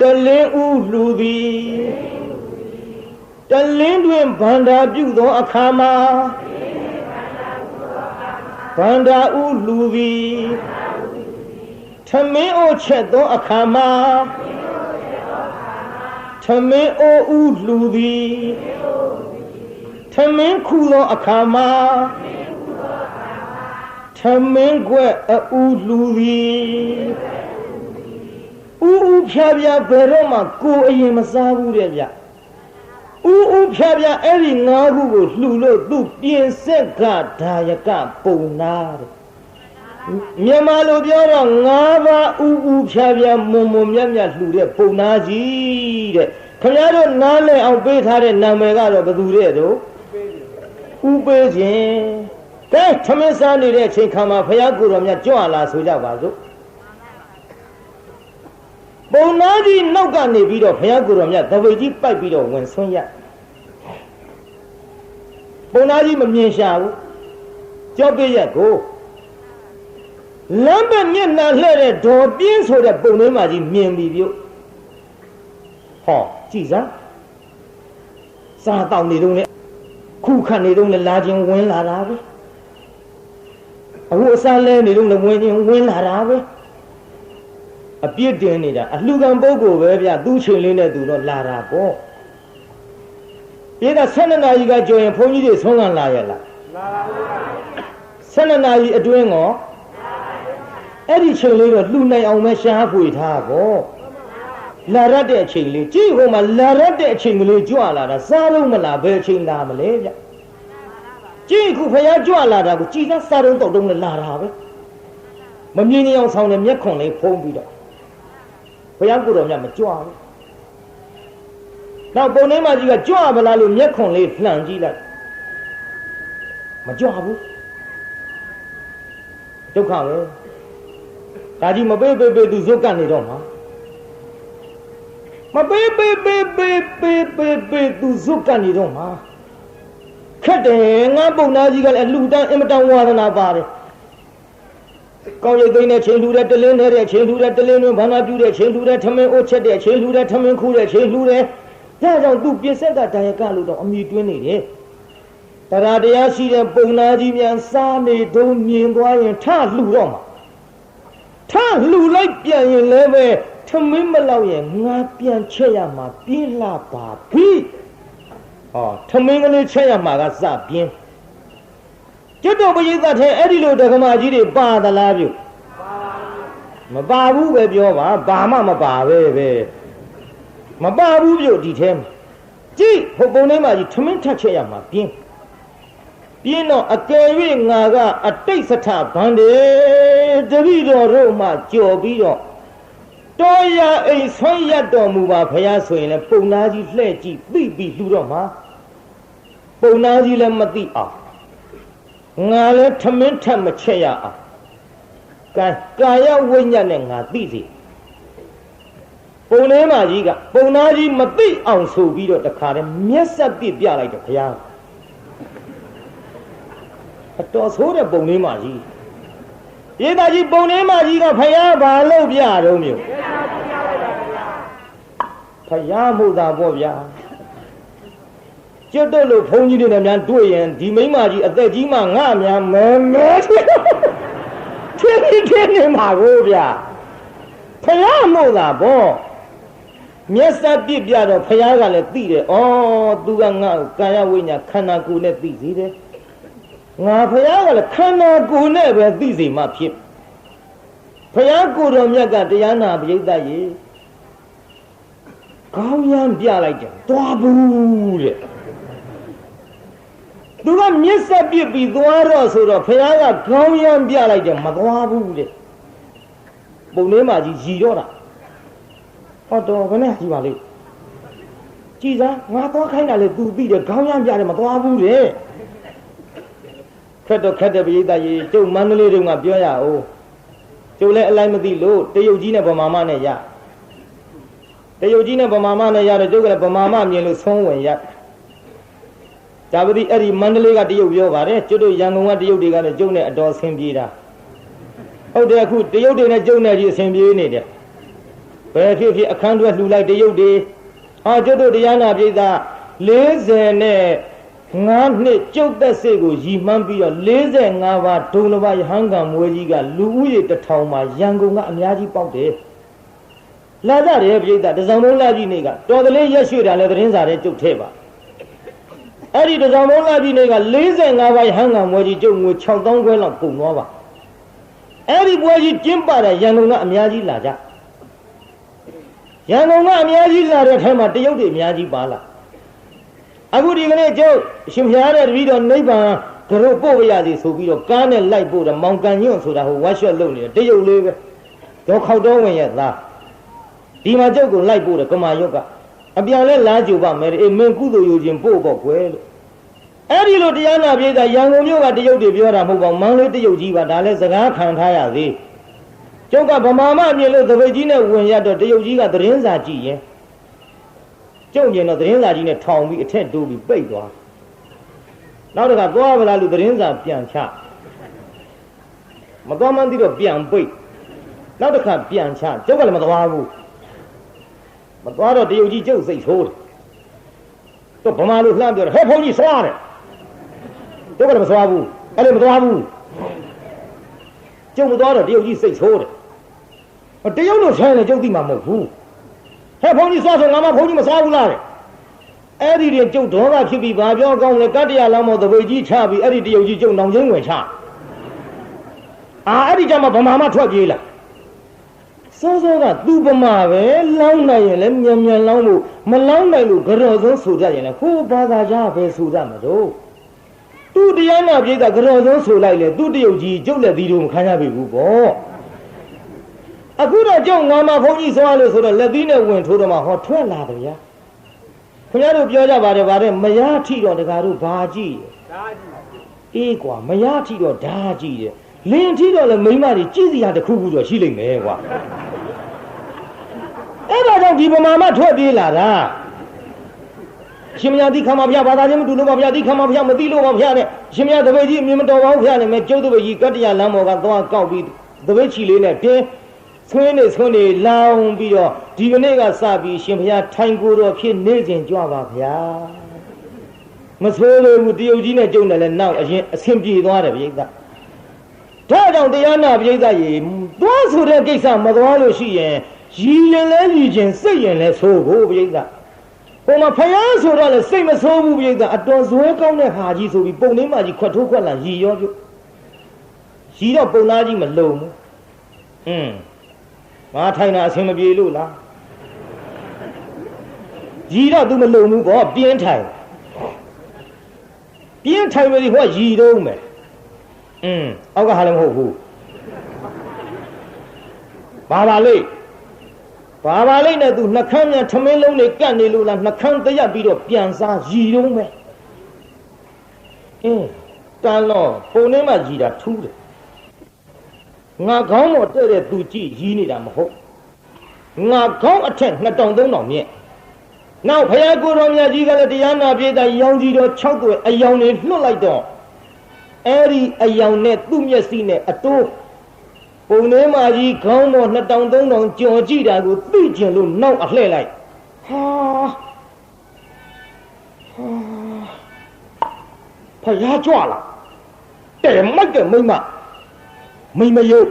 တလင်းဥလှူသည်တလင်းတွင်ဗန္ဒာပြုသောအခါမှာဗန္ဒာဥလှူသည်ထမင်းအိုချက်သောအခါမှာထမင်းအိုဥလှူသည်ထမင်းခူသောအခါမှာထမင်းခွက်အူလှူသည်ဥဖြားဖြားဘယ်တော့မှကိုယ်အရင်မစားဘူးတဲ့ဗျဥဖြားဖြားအဲ့ဒီ၅ခုကိုလှူလို့သူပြင်ဆက်ကဒါယကပုံနာတဲ့မြန်မာလိုပြောတော့၅ပါးဥဖြားဖြားမုံမုံမြတ်မြတ်လှူတဲ့ပုံနာကြီးတဲ့ခင်ဗျားတို့နားလည်အောင်ပေးထားတဲ့နာမည်ကတော့ဘယ်သူတဲ့တို့ဥပေးခြင်းကဲထမင်းစားနေတဲ့အချိန်ခါမှာဘုရားကိုယ်တော်မြတ်ကြွလာဆိုကြပါစို့ပုံနာကြီးနောက်ကနေပြီးတော့ဘုရားကိုယ်တော်မြတ်သပိတ်ကြီးပိုက်ပြီးတော့ဝင်ဆွန့်ရပုံနာကြီးမမြင်ရှာဘူးကြောက်ပြရက်ကိုလမ်းဘက်မျက်နှာလှဲ့တဲ့ဒေါ်ပြင်းဆိုတဲ့ပုံလေးမှကြီးမြင်ပြီပြုတ်ဟောကြည်စမ်းစားတောင်းနေတော့လေခုခတ်နေတော့လေလာခြင်းဝင်လာတာပဲအခုအစားလဲနေတော့လေဝင်ခြင်းဝင်လာတာပဲအပြစ်တင်နေတာအလှကံပုဂ္ဂိုလ်ပဲဗျသူ့ချိန်လေးနဲ့သူတော့လာတာပေါ့ဒီက12နာရီကကြော်ရင်ဘုန်းကြီးတွေဆုံးခံလာရလားလာပါဘူး12နာရီအတွင်းကောအဲ့ဒီချိန်လေးတော့လှူနိုင်အောင်ပဲရှားဖွေထားပေါ့လာရတဲ့အချိန်လေးကြည့်ဟိုမှာလာရတဲ့အချိန်ကလေးကြွလာတာစားလုံးမလားဘယ်အချိန်လာမလဲဗျကြည့်ခုဖယားကြွလာတာကိုကြည်သားစားလုံးတောက်တုံးနဲ့လာတာပဲမမြင်အောင်ဆောင်တဲ့မျက်ခွန်လေးဖုံးပြီးတော့ဘုရားကိုယ်တော်မြတ်မကြွဘူးနောက်ပုံထဲမှာကြီးကကြွမလားလို့မျက်ခွန်လေးလှန်ကြည့်လိုက်မကြွဘူးဒုက္ခပဲဒါကြီးမပေးသူဇွတ်ကနေတော့မှာမပေးသူဇွတ်ကနေတော့မှာခက်တယ်ငါပုံနာကြီးကလည်းလူတန်းအင်မတန်ဝါဒနာပါတယ်ကောင်းရိပ်သိမ်းတဲ့ချိန်လှူတဲ့တလင်းတဲ့ချိန်လှူတဲ့တလင်းတွင်ဘာနာပြုတဲ့ချိန်လှူတဲ့ထမင်းအိုးချက်တဲ့ချိန်လှူတဲ့ထမင်းခူးတဲ့ချိန်လှူတဲ့ဒါကြောင့်သူပြင်ဆက်ကဒါယကလို့တော့အမိတွင်းနေတယ်တရားတရားရှိတဲ့ပုံနာကြီးများစားနေတုံးမြင်သွားရင်ထလှူတော့မှာထလှူလိုက်ပြန်ရင်လည်းပဲထမင်းမလောက်ရင်ငါပြန်ချက်ရမှာပြင်းလာပါပြီဟောထမင်းကလေးချက်ရမှာကစပြင်းကျွတ်တော်ပရိသတ်ထဲအဲ့ဒီလိုဒကမာကြီးတွေပါသလားပြုမပါဘူးပဲပြောပါဘာမှမပါပဲမပါဘူးပြုဒီထဲမှာကြည့်ဟိုပုံထဲမှာကြီးထမင်းထက်ချက်ရမှာပြင်းတော့အကယ်၍ငါကအတိတ်စထဗန္ဒေတပိတော်တို့မှကြော်ပြီးတော့တော်ရအိမ်ဆွမ်းရတော်မူပါဘုရားဆိုရင်လည်းပုံနာကြီးလှဲ့ကြည့်သိပြီးလှူတော့မှာပုံနာကြီးလည်းမသိအောင်ငါလည်းထမင်းထက်မချက်ရအောင်ကာယဝိညာဉ်နဲ့ငါသိစီ ပုံထဲမှာကြီးကပုံသားကြီးမသိအောင်ဆိုပြီးတော့တခါတည်းမျက်စက်ပြစ်ပြလိုက်တယ်ဘုရားအတော်ဆိုးတဲ့ပုံထဲမှာကြီးဧတာကြီးပုံထဲမှာကြီးကဘုရားဘာလို့ပြတော့မျိုးဘုရားမို့တာပေါ့ဗျာကျွတ်တော့လို့ဘုန်းကြီးတွေနဲ့များတွေ့ရင်ဒီမိန်းမကြီးအသက်ကြီးမှငါများမဲမဲထင်းနေမှာကိုဗျာဘုရားမို့တာပေါ့မျက်စက်ပြစ်ပြတော့ဘုရားကလည်းသိတယ်ဩသူကငါ့ကိုကာယဝိညာဉ်ခန္ဓာကိုယ်နဲ့သိစေတယ်ငါဘုရားကလည်းခန္ဓာကိုယ်နဲ့ပဲသိစေမှဖြစ်ဘုရားကိုယ်တော်မြတ်ကတရားနာပရိသတ်ရေကောင်းရမ်းပြလိုက်တယ်သွားဘူးတဲ့သူကမျက်စက်ပြစ်ပြီးသွားတော့ဆိုတော့ဘုရားကကောင်းရမ်းပြလိုက်တယ်မသွားဘူးတဲ့ပုံလေးမှာကြီးရည်တော့တာဟောတော်ဘယ်နဲ့ကြည်ပါလိမ့်ကြည်စားငါသွားခိုင်းတာလေသူပြီးတယ်ခေါင်းရမ်းပြတယ်မသွားဘူးတဲ့ခက်တော့ခက်တဲ့ပရိသတ်ကြီးကျုပ်မန္တလေးတုန်းကပြောရအောင်ကျုပ်လည်းအလိုက်မသိလို့တရုတ်ကြီးနဲ့ဗမာမနဲ့ရတရုတ်ကြီးနဲ့ဗမာမနဲ့ရတော့ကျုပ်ကလည်းဗမာမမြင်လို့ဆုံးဝင်ရဒါပတိအဲ့ဒီမန္တလေးကတရုတ်ပြောပါတယ်ကျုပ်တို့ရန်ကုန်ကတရုတ်တွေကလည်းကျုပ်နဲ့အတော်ဆင်ပြေတာဟုတ်တယ်အခုတရုတ်တွေနဲ့ကျုပ်နဲ့ကြီးအဆင်ပြေနေတယ်ဘယ်ဖြစ်ဖြစ်အခန်းတွဲလှူလိုက်တရုတ်တွေကျွတ်တို့တရားနာပြည်သား45နှစ်ကျုပ်သက်စိတ်ကိုရည်မှန်းပြီးတော့45ပါးဒုံလဘယဟန်ကံမွေးကြီးကလူဦးရေ1000မှာရန်ကုန်ကအများကြီးပေါက်တယ်လာကြတယ်ပြည်သားတစောင်းလုံးလာကြီးနေကတော်ကလေးရက်ရွှေ့တာလဲသတင်းစာထဲကျုပ်ထဲပါအဲ့ဒီတစောင်းလုံးလာကြီးနေက45ပါးယဟန်ကံမွေးကြီးကျုပ်ငွေ6000ခွဲလောက်ကုန်သွားပါအဲ့ဒီပွဲကြီးကျင်းပတဲ့ရန်ကုန်ကအများကြီးလာကြရန်ကုန်ကအများကြီးလာတဲ့ထဲမှာတရုတ်တွေအများကြီးပါလာအခုဒီကနေ့ကျုပ်ရှင်ဖျားတဲ့တပည့်တော်နိဗ္ဗာန်ကရုပို့ရစီဆိုပြီးတော့ကားနဲ့လိုက်ပို့တယ်မောင်ကန်ညွန့်ဆိုတာဟိုဝါရှက်လုပ်နေတယ်တရုတ်လေးပဲတော့ခောက်တော်ဝင်ရဲ့သားဒီမှာကျုပ်ကိုလိုက်ပို့တယ်ကမာရွတ်ကအပြောင်လဲလားကြိုပါမယ်အေးမင်းကုသိုလ်ယူခြင်းပို့ပေါ့ကွယ်လို့အဲ့ဒီလိုတရားနာပြေးတာရန်ကုန်မြို့ကတရုတ်တွေပြောတာမဟုတ်ပါဘူးမန္တလေးတရုတ်ကြီးပါဒါလဲစကားခံထားရသေးကျုပ်ကဗမာမမြင်လို့သပိတ်ကြီးနဲ့ဝင်ရတော့တရုတ်ကြီးကသတင်းစာကြည့်ရင်ကျုံမြင်တော့သတင်းစာကြီးနဲ့ထောင်ပြီးအထက်တိုးပြီးပိတ်သွားနောက်တစ်ခါသွားဗလားလို့သတင်းစာပြန်ချမသွားမှန်းသိတော့ပြန်ပိတ်နောက်တစ်ခါပြန်ချကျုပ်ကလည်းမသွားဘူးမသွားတော့တရုတ်ကြီးကျုပ်စိတ်ဆိုးတယ်တော့ဗမာလိုလှမ်းပြောတယ်ဟဲ့ဘုန်းကြီးဆွားတယ်ကျုပ်ကလည်းမဆွားဘူးအဲ့လိုမသွားဘူးကျုပ်မသွားတော့တရုတ်ကြီးစိတ်ဆိုးတယ်တရုတ်လို့ဆိုရင်ကျုပ်သိမှာမဟုတ်ဘူးဟဲ့ဘုန်းကြီးသွားဆိုငါမဘုန်းကြီးမစားဘူးလားတဲ့အဲ့ဒီကျုပ်ဒေါသဖြစ်ပြီးဘာပြောကောင်းလဲကတ္တရာလောင်းမောသပိတ်ကြီးချပြီးအဲ့ဒီတရုတ်ကြီးကျုပ်နောင်ချင်းဝင်ချအဲ့ဒီကြမှာဗမာမထွက်ပြေးလာစောစောကသူဗမာပဲလောင်းနိုင်ရင်လည်းမြန်မြန်လောင်းလို့မလောင်းနိုင်လို့ကြော်စုံဆိုတတ်ရင်လည်းဟိုဘာသာကြပဲဆိုတတ်မှာတော့သူတရားနာပြေးတာကြော်စုံဆိုလိုက်လေသူတရုတ်ကြီးကျုပ်လည်းဒီလိုမခံရပြီဘူးပေါ့အခုတော့ကျုပ်ငါမဘုန်းကြီးသွားလို့ဆိုတော့လက်သီးနဲ့ဝင်ထိုးတော့မှဟောထွက်လာတယ်ဗျာခင်ဗျားတို့ပြောကြပါတယ်ဗါတဲ့မရထီတော့တကားတို့ဘာကြည့်ဓာကြည့်အေးကွာမရထီတော့ဓာကြည့်တယ်လင်းထီတော့လည်းမိန်းမတွေကြည့်စရာတစ်ခုခုတော့ရှိလိမ့်မယ်ကွာအဲ့ဒါကြောင့်ဒီဗမာမထွက်ပြေးလာတာရှင်မယားတိခမဖျားဘာသာချင်းမတူလို့ပါဗျာတိခမဖျားမသိလို့ပါဗျာနဲ့ရှင်မယားတပည့်ကြီးအမြင်မတော်ပါဘူးဗျာနဲ့မဲကျုပ်တပည့်ကြီးကတ္တရာလမ်းပေါ်ကသွားကောက်ပြီးတပည့်ချီလေးနဲ့တင်းဆွေးနေလောင်ပြီးတော့ဒီကနေ့ကစပြီးရှင်ဘုရားထိုင်ကိုယ်တော်ဖြစ်နေခြင်းကြွပါဗျာမဆိုးလို့ဘူးတရုတ်ကြီးနဲ့ကျုံတယ်လည်းနောက်အရင်အဆင်ပြေသွားတယ်ပြိဿဒါကြောင့်တရားနာပြိဿရေသွားဆိုတဲ့ကိစ္စမသွားလို့ရှိရင်ရည်ရင်လဲရည်ခြင်းစိတ်ရင်လဲဆိုးဖို့ပြိဿဟိုမှာဖယားဆိုတော့လဲစိတ်မဆိုးဘူးပြိဿအတော်ဇွဲကောင်းတဲ့ဟာကြီးဆိုပြီးပုံလေးမှကြီးခွက်ထိုးခွက်လာရည်ရောပြုရည်တော့ပုံသားကြီးမလုံဘူးငါထိုင်တာအဆင်မပြေလို့လားရည်တော့ तू မလုံဘူးပေါ့ပြင်းထိုင်မယ်ဒီဟိုကရည်တော့မယ်အောက်ကဟာလည်းမဟုတ်ဘူးဘာပါလိမ့်နဲ့ तू နှခမ်းမြန်ထမင်းလုံးတွေကတ်နေလို့လားနှခမ်းတရက်ပြီးတော့ပြန်စားရည်တော့မယ်တန်တော့ပုံထဲမှာရည်တာထူးတယ်ငါခေါင်းပေါ်တဲ့သူကြည့်ရည်နေတာမဟုတ် ငါခေါင်းအထက်2300မြင့်နောက်ဘုရားကိုယ်တော်မြတ်ကြီးကလည်းတရားနာပြေးတာရောင်ကြီးတော်6သွဲအယောင်တွေလွတ်လိုက်တော့အဲ့ဒီအယောင်နဲ့သူ့မျက်စိနဲ့အတိုးပုံထဲမှာကြီးခေါင်းပေါ်2300ကြော်ကြည့်တာကိုသိကျင်လို့နောက်အလှည့်လိုက်ဖယားကြွလာတဲ့မိုက်ကမိမယုတ်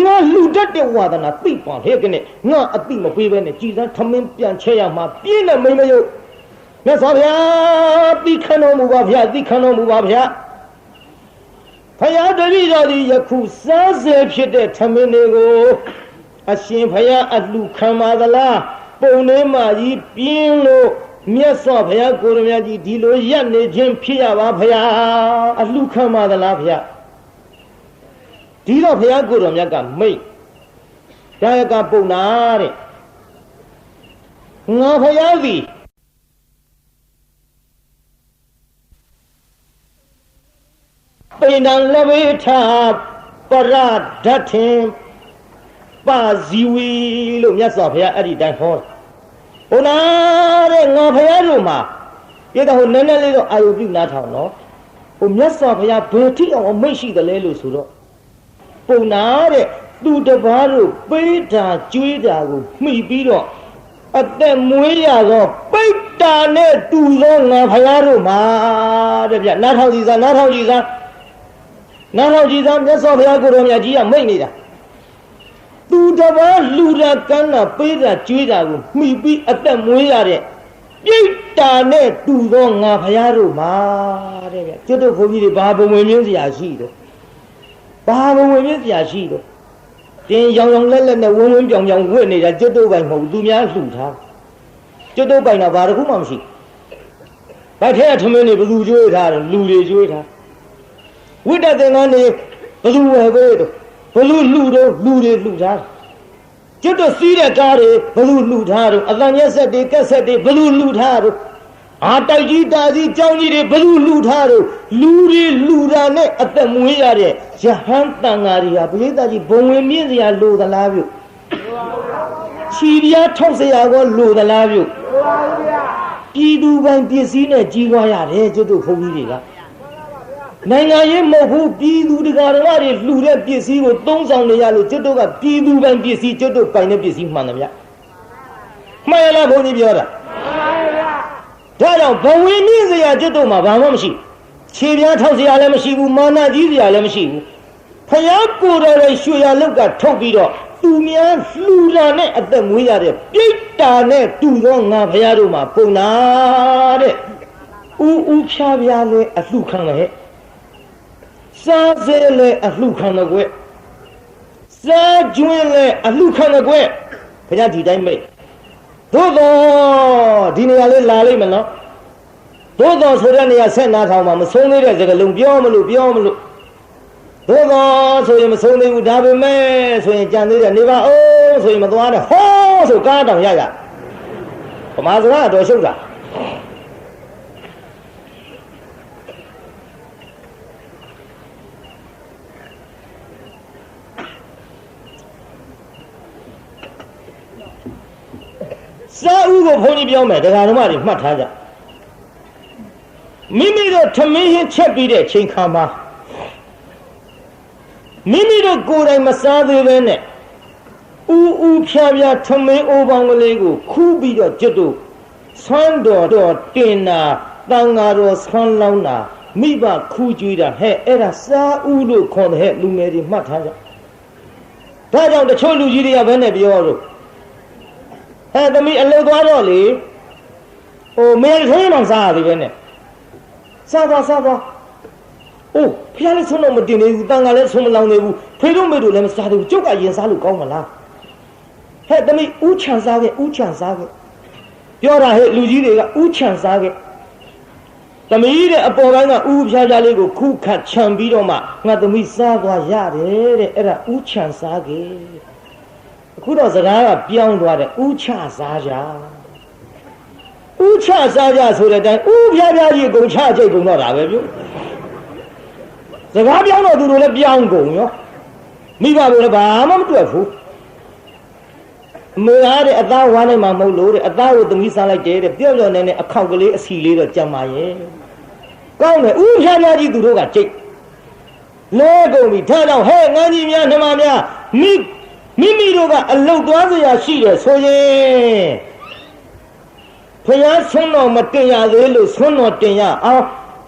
ငါလူတတ်တဲ့ဝါဒနာသိပါလေကနေငါအသိမပေးဘဲနဲ့ကြည်စမ်းထမင်းပြန်ချဲရမှာပြင်းတဲ့မိမယုတ်မြတ်စွာဘုရားသိခံတော်မူပါဗျာသိခံတော်မူပါဗျာဖယားတပည့်တော်ဒီယခုစားစေဖြစ်တဲ့ထမင်းတွေကိုအရှင်ဖယားအလှခံပါသလားပုံထဲမှာကြီးပြင်းလို့မြတ်စွာဘုရားကိုယ်တော်မြတ်ကြီးဒီလိုရက်နေခြင်းဖြစ်ရပါဖယားအလှခံပါသလားဖယားဒီတော့ဘုရားကိုယ်တော်မြတ်ကမိတ်ဒါယကပုံနာတဲ့ငါဘုရားသည်ပိဏံလဝေထပရဒတ်ထင်ပါဇီဝီလို့မြတ်စွာဘုရားအဲ့ဒီတိုင်းဟောဘုရားတဲ့ငါဘုရားတို့မှာပြတော့ဟိုနည်းနည်းလေးတော့အာယုပြုနားထောင်နော်ဟိုမြတ်စွာဘုရားဘယ်ထိအောင်အမိတ်ရှိတယ်လဲလို့ဆိုတော့ပုံနာတဲ့သူတပားတို့ပေးတာကျွေးတာကိုမှီပြီးတော့အသက်မွေးရသောပိဋ္ဌာနဲ့တူသောငါဘုရားတို့မှာတဲ့ဗျနားထောင်ကြည့်စားမြတ်စွာဘုရားကိုယ်တော်မြတ်ကြီးကမိတ်နေတာသူတပားလူတာကမ်းတာပေးတာကျွေးတာကိုမှီပြီးအသက်မွေးရတဲ့ပိဋ္ဌာနဲ့တူသောငါဘုရားတို့မှာတဲ့ဗျကျွတ်တို့ဘုန်းကြီးတွေဘာဘဝင်မြင်းစရာရှိတော့ဘာဘဝင်မြင်းစရာရှိတော့တင်းရောင်ရောင်လက်လက်နဲ့ဝင်းပြောင်ပြောင်ဝှက်နေတာကျွတ်တို့ပိုင်မဟုတ်သူများလှူထားကျွတ်တို့ပိုင်တော့ဘာတစ်ခုမှမရှိဘိုက်ထဲကထမင်းတွေဘယ်သူကျွေးထားတယ်လူတွေကျွေးထားဝိတ္တသင်္ကန်းတွေဘယ်သူဝယ်ပေးတော့ဘယ်သူလှူတော့လူတွေလှူထားကျွတ်တို့စီးတဲ့ကားတွေဘယ်သူလှူထားတော့အတန်ရက်ဆက်တွေကက်ဆက်တွေဘယ်သူလှူထားတော့တိုက်ကြီးတာကြီးကြောင်းကြီးတွေဘယ်သူလှူထားတော့လူတွေလှူတာနဲ့အသက်မွေးရတဲ့ရဟန်းတန်ဃာတွေဟာပရိသတ်ကြီးဘုံဝင်မြင့်စရာလိုသလားပြုခြီပြားထောက်စရာကောလိုသလားပြုပြည်သူပိုင်ပစ္စည်းနဲ့ကြီးပွားရတယ်ကျွတ်တို့ဘုန်းကြီးတွေကနိုင်ငံရေးမဟုတ်ဘူးပြည်သူတရားတော်တွေလှူတဲ့ပစ္စည်းကိုသုံးဆောင်နေရလို့ကျွတ်တို့ကပြည်သူပိုင်ပစ္စည်းကျွတ်တို့ပိုင်တဲ့ပစ္စည်းမှန်တယ်ဗျမှန်ရလားဘုန်းကြီးပြောတာဒါကြောင့်ဘဝင်မြင့်စရာကျွတ်တို့မှာဘာမှမရှိခြေပြားထောက်စရာလည်းမရှိဘူးမာနကြီးစရာလည်းမရှိဘူးဖယားကိုယ်တော်ရဲ့ရွှေရလောက်ကထုတ်ပြီးတော့သူများလှူတာနဲ့အသက်မွေးရတဲ့ပြိတ္တာနဲ့တူသောငါဖယားတို့မှာပုံနာတဲ့ဥဖြားပြားလဲအလှခံတယ်စားစဲလဲအလှခံတယ်ကွစားကျွင်းလဲအလှခံတယ်ကွဖယားဒီတိုင်းမိတ်သို့တော့ဒီနေရာလေးလာလိမ့်မယ်နော်သို့တော့ဆိုတဲ့နေရာဆက်နာထောင်မှာမဆုံးသေးတဲ့စကားလုံးပြောမလို့သို့တော့ဆိုရင်မဆုံးသေးဘူးဒါပေမဲ့ဆိုရင်ကြံသေးတယ်နေပါအောင်ဆိုရင်မသွားနဲ့ဟောဆိုကားတောင်ရဗမာစကားတော့ရှုပ်တာစာဥကိုဘုန်းကြီးပြောမယ်တရားဓမ္မတွေမှတ်ထားကြမိမိတို့ထမင်းဟင်းချက်ပြီးတဲ့ချိန်ခါမှာမိမိတို့ကိုယ်တိုင်မစားသေးပဲနဲ့ဥဖြားဖြားထမင်းအိုးပေါင်းကလေးကိုခူးပြီးတော့ကျွတ်တို့ဆွမ်းတော်တင်တာတန်ဃာတော်ဆွမ်းလောင်းတာမိဘခူးကြွေးတာဟဲ့အဲ့ဒါစာဥလို့ခေါ်တဲ့လူငယ်တွေမှတ်ထားကြဒါကြောင့်တချို့လူကြီးတွေကဘယ်နဲ့ပြောလို့သမီးအလုပ်သွားတော့လေမင်းခင်းအောင်စားရသေးပဲနဲ့စားသွားအိုးဖျားလည်းဆုံးတော့မတင်နေဘူးတန်ကလည်းဆုံးမလောင်နေဘူးဖေတို့မေတို့လည်းမစားသေးဘူးကျုပ်ကရင်စားလို့ကောင်းမလားသမီးဥချန်စားခဲ့ပြောတာလူကြီးတွေကဥချန်စားခဲ့သမီးတဲ့အပေါ်ပိုင်းကဥဖြားဖြားလေးကိုခုခတ်ချံပြီးတော့မှငါသမီးစားသွားရတယ်တဲ့အဲ့ဒါဥချန်စားခဲ့အခုတော့စကားကပြောင်းသွားတယ်ဥချစားကြဆိုတဲ့အတိုင်းဥဖြားဖြားကြီးကုန်ချကြိတ်ကုန်တော့တာပဲပြုစကားပြောင်းတော့သူတို့လည်းပြောင်းကုန်ရောမိဘတို့လည်းဘာမှမတွေ့ဘူး Murade at that one in my molo, at that with the Missa like Jade, Pion and a calculate a sea later, Jamaye. Gone, who had not you to do that, Jake? No, go me, turn out, hey, Nanimia, Namania, Mimi Roga, a low Dwazia, she is, so ye. Paya Sono, Matea, they lose, Sono, Tea,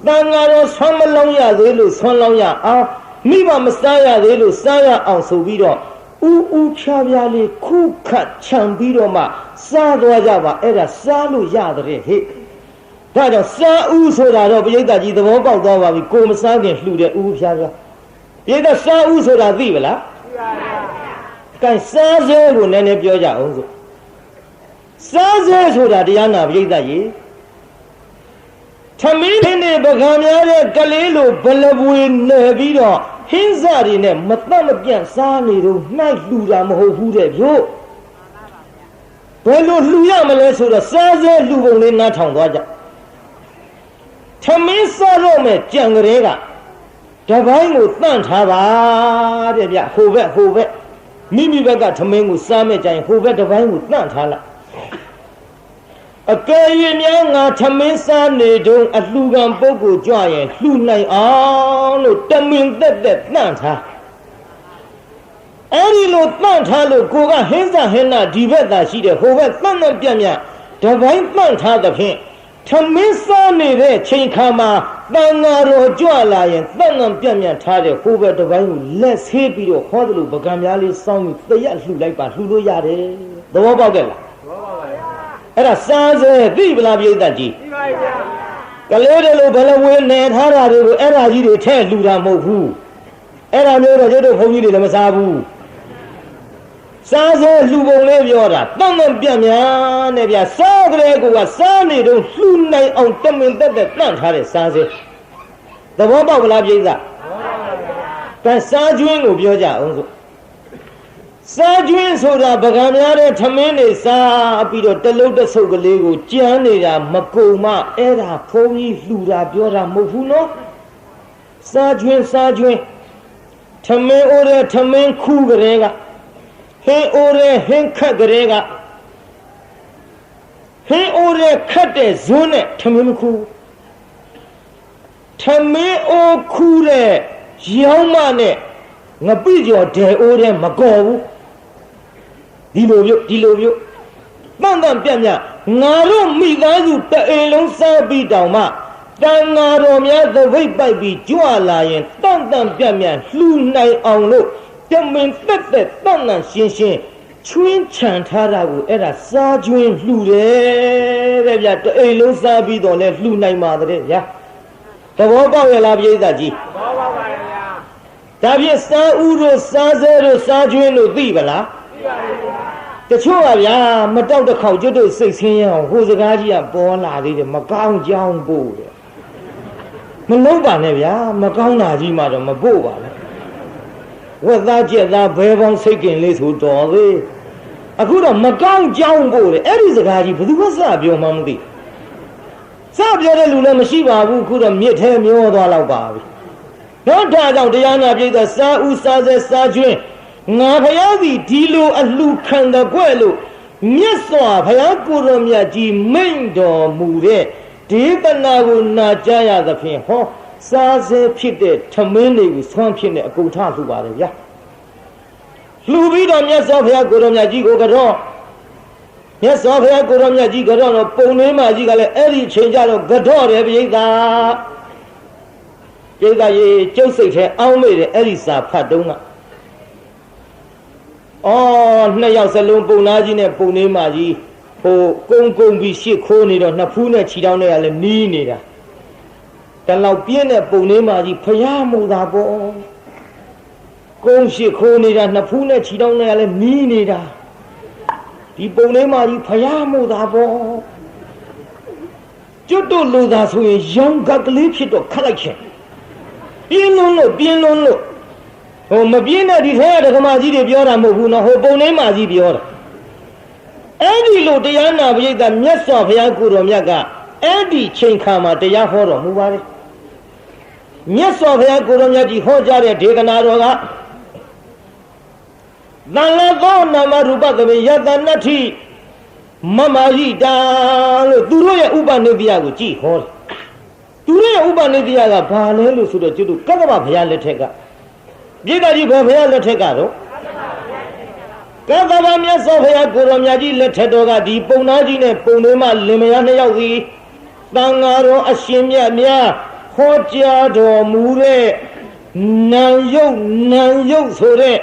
Dangaro, Somaloya, they lose, Soloya, Miva Messiah, they lose, Saya, also Vido. Chaviali, Kuka, Chambiroma, Sadwajava, era Salu Yadre, Tada Sa Usoda, Yeda, the Vocal Dova, we come Sagan, flew the Ushava. Yeda Sa Usoda Vivala. Can Saze will name Joja also. Saze Soda Diana Yeda ye. Tamine Bagamia, Galilo, Balabuin, Nevido. Hinzari ne matamakian sani ro nai lura ma ho hu de byo belo lu ya ma le so da sa se lu bong le na thong twa ja thamin sa ro me jan gare ga da bai ko tan tha ba de bya ho bet mimi bet ka thamin ko sa me jan ho bet da bai ko tan tha la a ke yin nya nga thamin sa ne dong a lu kan pokko jwa yin lu nai aung lo tamin tet tan tha ai lo tan tha lo ko ka hin sa hin na di bet da shi de ho bet tan tan pian mya da bai tan tha da phin thamin sa ne de chain kha ma tan na ro jwa la yin tan tan pian mya tha de ho bet da bai ko let se pi lo ho de lo bagan mya le saung yu tayat lu lai ba lu lo ya de dawo pauk ke la era Saze, Vibla Vidaji. Galero Balawu, Nara, era you tell Luda Mohu. Era Mura Homi de Masabu. Saze, Lubo Leviora, Tongan Piamia, Nevia, Sagrego, Sani, don't flew night on Tamin that the plant had a Saze. The Wamba will have you that. Can Sajuin of Yoja. Sajuin Soda Bagamia, Tamene, Sa, Pido, Teloda Sogalego, Gianera, Makoma, Era, Pony, Luda, Biora, Mofuno. Sajuin, Tame Ore, Tamen Kugarega, He Ore, Henka Garega, He Ore, Kate, Zone, Tamimku, Tame O Kure, Yaumane, Nabijo de Ore, Mago. Dilovio, Bandam Piana, Naro Migazu, the Elon Sabi Dama, Dangaromia, the way by be Juala, Dandam Piamian, Flu Night on Low, Tamin Fete, Danan Shin, Twin Chantaragu, era Sajuin Flu, the Elon Sabi don't let Flu Night Madre, ya. The Waba la Viedaji. Tabia Sa Uro Sazero Sajuin Vivala. The Choya, Madame the Kaujudo 16, who's a guardian born at the Macau Jang Board. Maloba Nevia, Macauna Jima, Maboba. What that yet that Bavon second little dolly? I could have Macau Jang Board, Eddie's a guardian, but what's up, your mammy? Sabia Lula Mashiva, who could have met him, your dollar Barbie. Don't die down the Yana, the Sa Usaza Sajin. Napayavi, Dilo, and Lucan the Guelo, Mieswa, Payakuromia, G. Mendo, Mure, Divanago, Najaya, the Pin, Ho, Saze, Pite, Tamini, with Swampin, a good time to water, ya. Fluvido, yes, of Yakuromia, Gigo Gado. Yes, of Yakuromia, Gigado, Ponema, Gigale, Eddie, Changalo, Gado, Eviga. Jega, Joseph, Almade, Elisa, Padona. Oh, Naya Salon Bonaji and Ponemaji, who Gong be shit cornered on Napuna Chidana and Nina. The Laupiana Ponemaji, Payamo Dabo Gong shit cornered on Napuna Chidana and Nina. The Ponemaji, Payamo Dabo Jodo Ludas who is young Gaglipit or collection. Bien Oh, Mabina declared a Mazi de Biora Mohuna, Hobone Mazi Biora. Eddie Lodiana, the Mess of Yakuro Yaga, Eddie Chinkama, the Yahoro, Mubari. Mess of Yakuro Yadi Hojare, Deganaroga. သံလသောနာမရူပသမေယတနတ္ထိမမဟိတာလို့သူတို့ရဲ့ဥပနိဒေယကိုကြည်ဟောတယ်သူတို့ရဲ့ဥပနိဒေယကဘာလဲလို့ဆိုတော့ကျွတ်တို့ကတ္တဗဘုရားလက်ထက်ကပြိတ္တာကြီးဘယ်ဘုရားလက်ထက်ကတော့ကတ္တဗမြတ်စွာဘုရားကိုရောမြတ်ကြီးလက်ထက်တော်ကဒီပုံနာကြီးနဲ့ပုံလေးမလင်မယားနှစ်ယောက်စီတန်ဃာတော်အရှင်မြတ်များဟောကြားတော်မူတဲ့နာယုတ်ဆိုတဲ့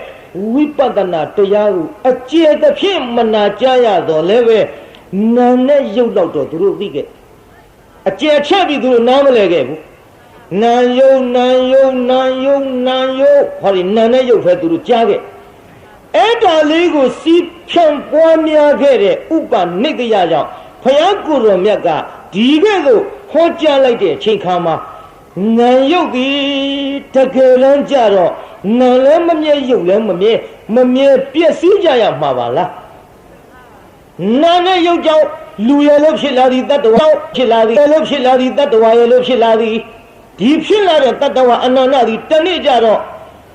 ဝိပဿနာတရားကိုအကျေတစ်ဖြင့်မနာကြားရတော့လည်းပဲနာနဲ့ယုတ်တော့သူတို့သိခဲ့အကျေချက်ပြီးသူတို့နားမလဲခဲ့ဘူးနာယုတ်ဟောဒီနာနဲ့ယုတ်ပဲသူတို့ကြားခဲ့အဲ့ဒါလေးကိုစီးဖြန့်ပွားများခဲ့တဲ့ဥပနိဒေယကြောင့်ဘုရားကိုယ်တော်မြတ်ကဒီကဲ့သို့ဟောကြားလိုက်တဲ့အချိန်ခါမှာနာယုတ်ဒီတကယ်လမ်းကြတော့နာလည်းမမြဲယုတ်လည်းမမြဲပျက်စီးကြရမှာပါလားနာနဲ့ယုတ်ကြောင့်လူရလို့ဖြစ်လာသည်တတ္တဝါဖြစ်လာသည်လို့ဖြစ်လာသည်တတ္တဝါရလို့ဖြစ်လာသည်ဒီဖြစ်လာတဲ့တတ္တဝါအနန္တသည်တနေ့ကြတော့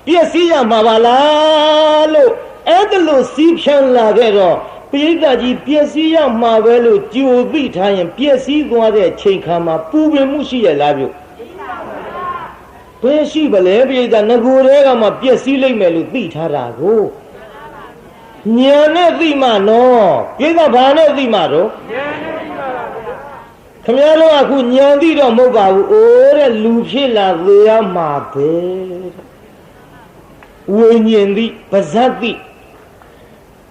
ပျက်စီးရမှာပါလားလို့အဲ့ဒါလို့စီးဖြန်းလာခဲ့တော့ပိဋကကြီးပျက်စီးရမှာပဲလို့ကြိုသိထားရင်ပျက်စီးသွားတဲ့ချိန်ခါမှာပူပင်မှုရှိရလားပြုဘယ်ရှိပါလဲပိဋကငကိုယ်တွေကမှပျက်စီးလိမ့်မယ်လို့သိထားတာကိုညာနဲ့သိမှနော်ပိဋကဘာနဲ့သိမှတော့ညာနဲ့သိမှပါဗျာခင်ဗျားတို့အခုညာသိတော့မဟုတ်ပါဘူးအိုးတဲ့လူဖြစ်လာသေးရမှာပဲဝိညာဉ်သိပါဇတ်သိ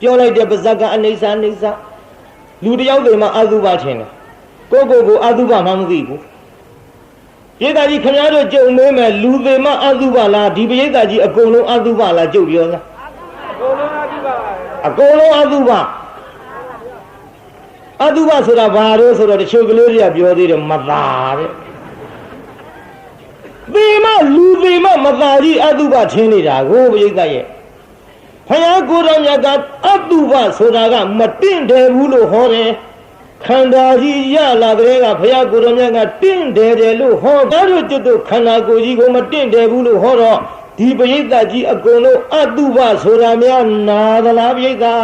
ပြောလိုက်တဲ့ပါဇတ်ကအနိစ္စလူတယောက်တွေမှာအတုပထင်တယ်ကိုအတုပမှမသိဘူးပိဋကကြီးခင်ဗျားတို့ကြုံနေမယ်လူတွေမှာအတုပလားဒီပိဋကကြီးအကုန်လုံးအတုပလားကြုံပြောလားအကုန်လုံးအတုပဆိုတာဘာလို့ဆိုတော့တချို့ကလေးတွေကပြောသေးတယ်မသာတဲ့သေမလူသေမမသာကြီးအတုပထင်နေတာကိုပိဋကရဲ့ဘုရားကိုယ်တော်မြတ်ကအတုပဆိုတာကမတင့်တယ်ဘူးလို့ဟောတယ်ခန္ဓာကြီးရလာတဲ့ကဘုရားကိုယ်တော်မြတ်ကတင့်တယ်လို့ဟောဒါတို့ကျွတ်တို့ခန္ဓာကိုယ်ကြီးကိုမတင့်တယ်ဘူးလို့ဟောတော့ဒီပရိသတ်ကြီးအကုန်လုံးအတုပဆိုတာများနာသလားပရိသတ်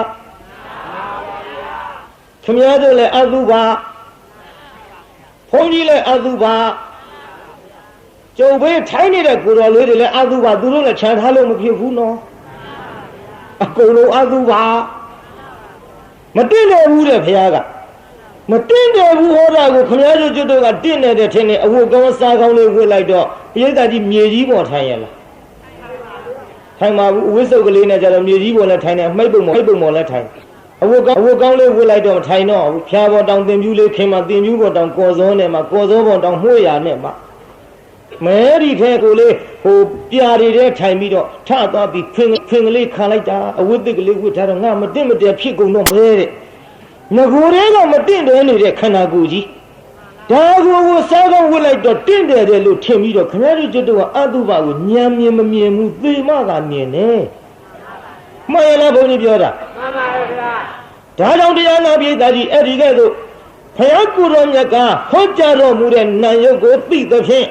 ခင်ဗျားတို့လည်းအတုပဘုန်းကြီးလည်းအတုပကျုပ်ဘေးထိုင်းနေတဲ့ကိုယ်တော်လေးတွေလည်းအတုပသူတို့လည်းခြံထားလို့မဖြစ်ဘူးနော်အကုန်လုံးအတုပမတင့်တယ်ဘူးတဲ့ဘုရားကမတင့်တယ်ဘူးဟောတာကိုခင်ဗျားတို့ကျွတ်တို့ကတင့်နေတဲ့ထင်နေအဝတ်ကောင်းစားကောင်းလေးဝတ်လိုက်တော့ပရိသတ်ကြီးမြေကြီးပေါ်ထိုင်ရလားထိုင်ပါဘူးအဝတ်စုပ်ကလေးနဲ့ကြတော့မြေကြီးပေါ်လည်းထိုင်တယ်မှိတ်ပုံပေါ်လည်းထိုင်အဝတ်ကောင်းလေးဝတ်လိုက်တော့ထိုင်တော့ဘူးဖြာပေါ်တောင်တင်ပြူးလေးခင်မှာတင်ပြူးပေါ်တောင်ကော်စောနဲ့မှာကော်စောပေါ်တောင်မှု့ရနဲ့မှာမဲဒီခဲကိုလေးဟိုပြာတွေထဲထိုင်ပြီးတော့ထသွားပြီးခွင်ကလေးခံလိုက်တာအဝတ်သစ်ကလေးဝတ်ထားတော့ငါမတင့်မတယ်ဖြစ်ကုန်တော့မဲတဲ့ငကိုယ်တွေကမတင့်တယ်နေတဲ့ခန္ဓာကိုယ်ကြီးဒါကိုစားကောင်းဝတ်လိုက်တော့တင့်တယ်တယ်လို့ထင်ပြီးတော့ခင်ဗျားတို့ကျွတ်တော့အတုပကိုညံမြင်မမြင်ဘူးသေမကမြင်တယ်မှန်ရလားဘုန်းကြီးပြောတာမှန်ပါဗျာဒါကြောင့်တရားနာပိဋကကြီးအဲ့ဒီကဲ့သို့ဘုရားကိုယ်တော်မြတ်ကဟောကြားတော်မူတဲ့နာယုတ်ကိုသိသဖြင့်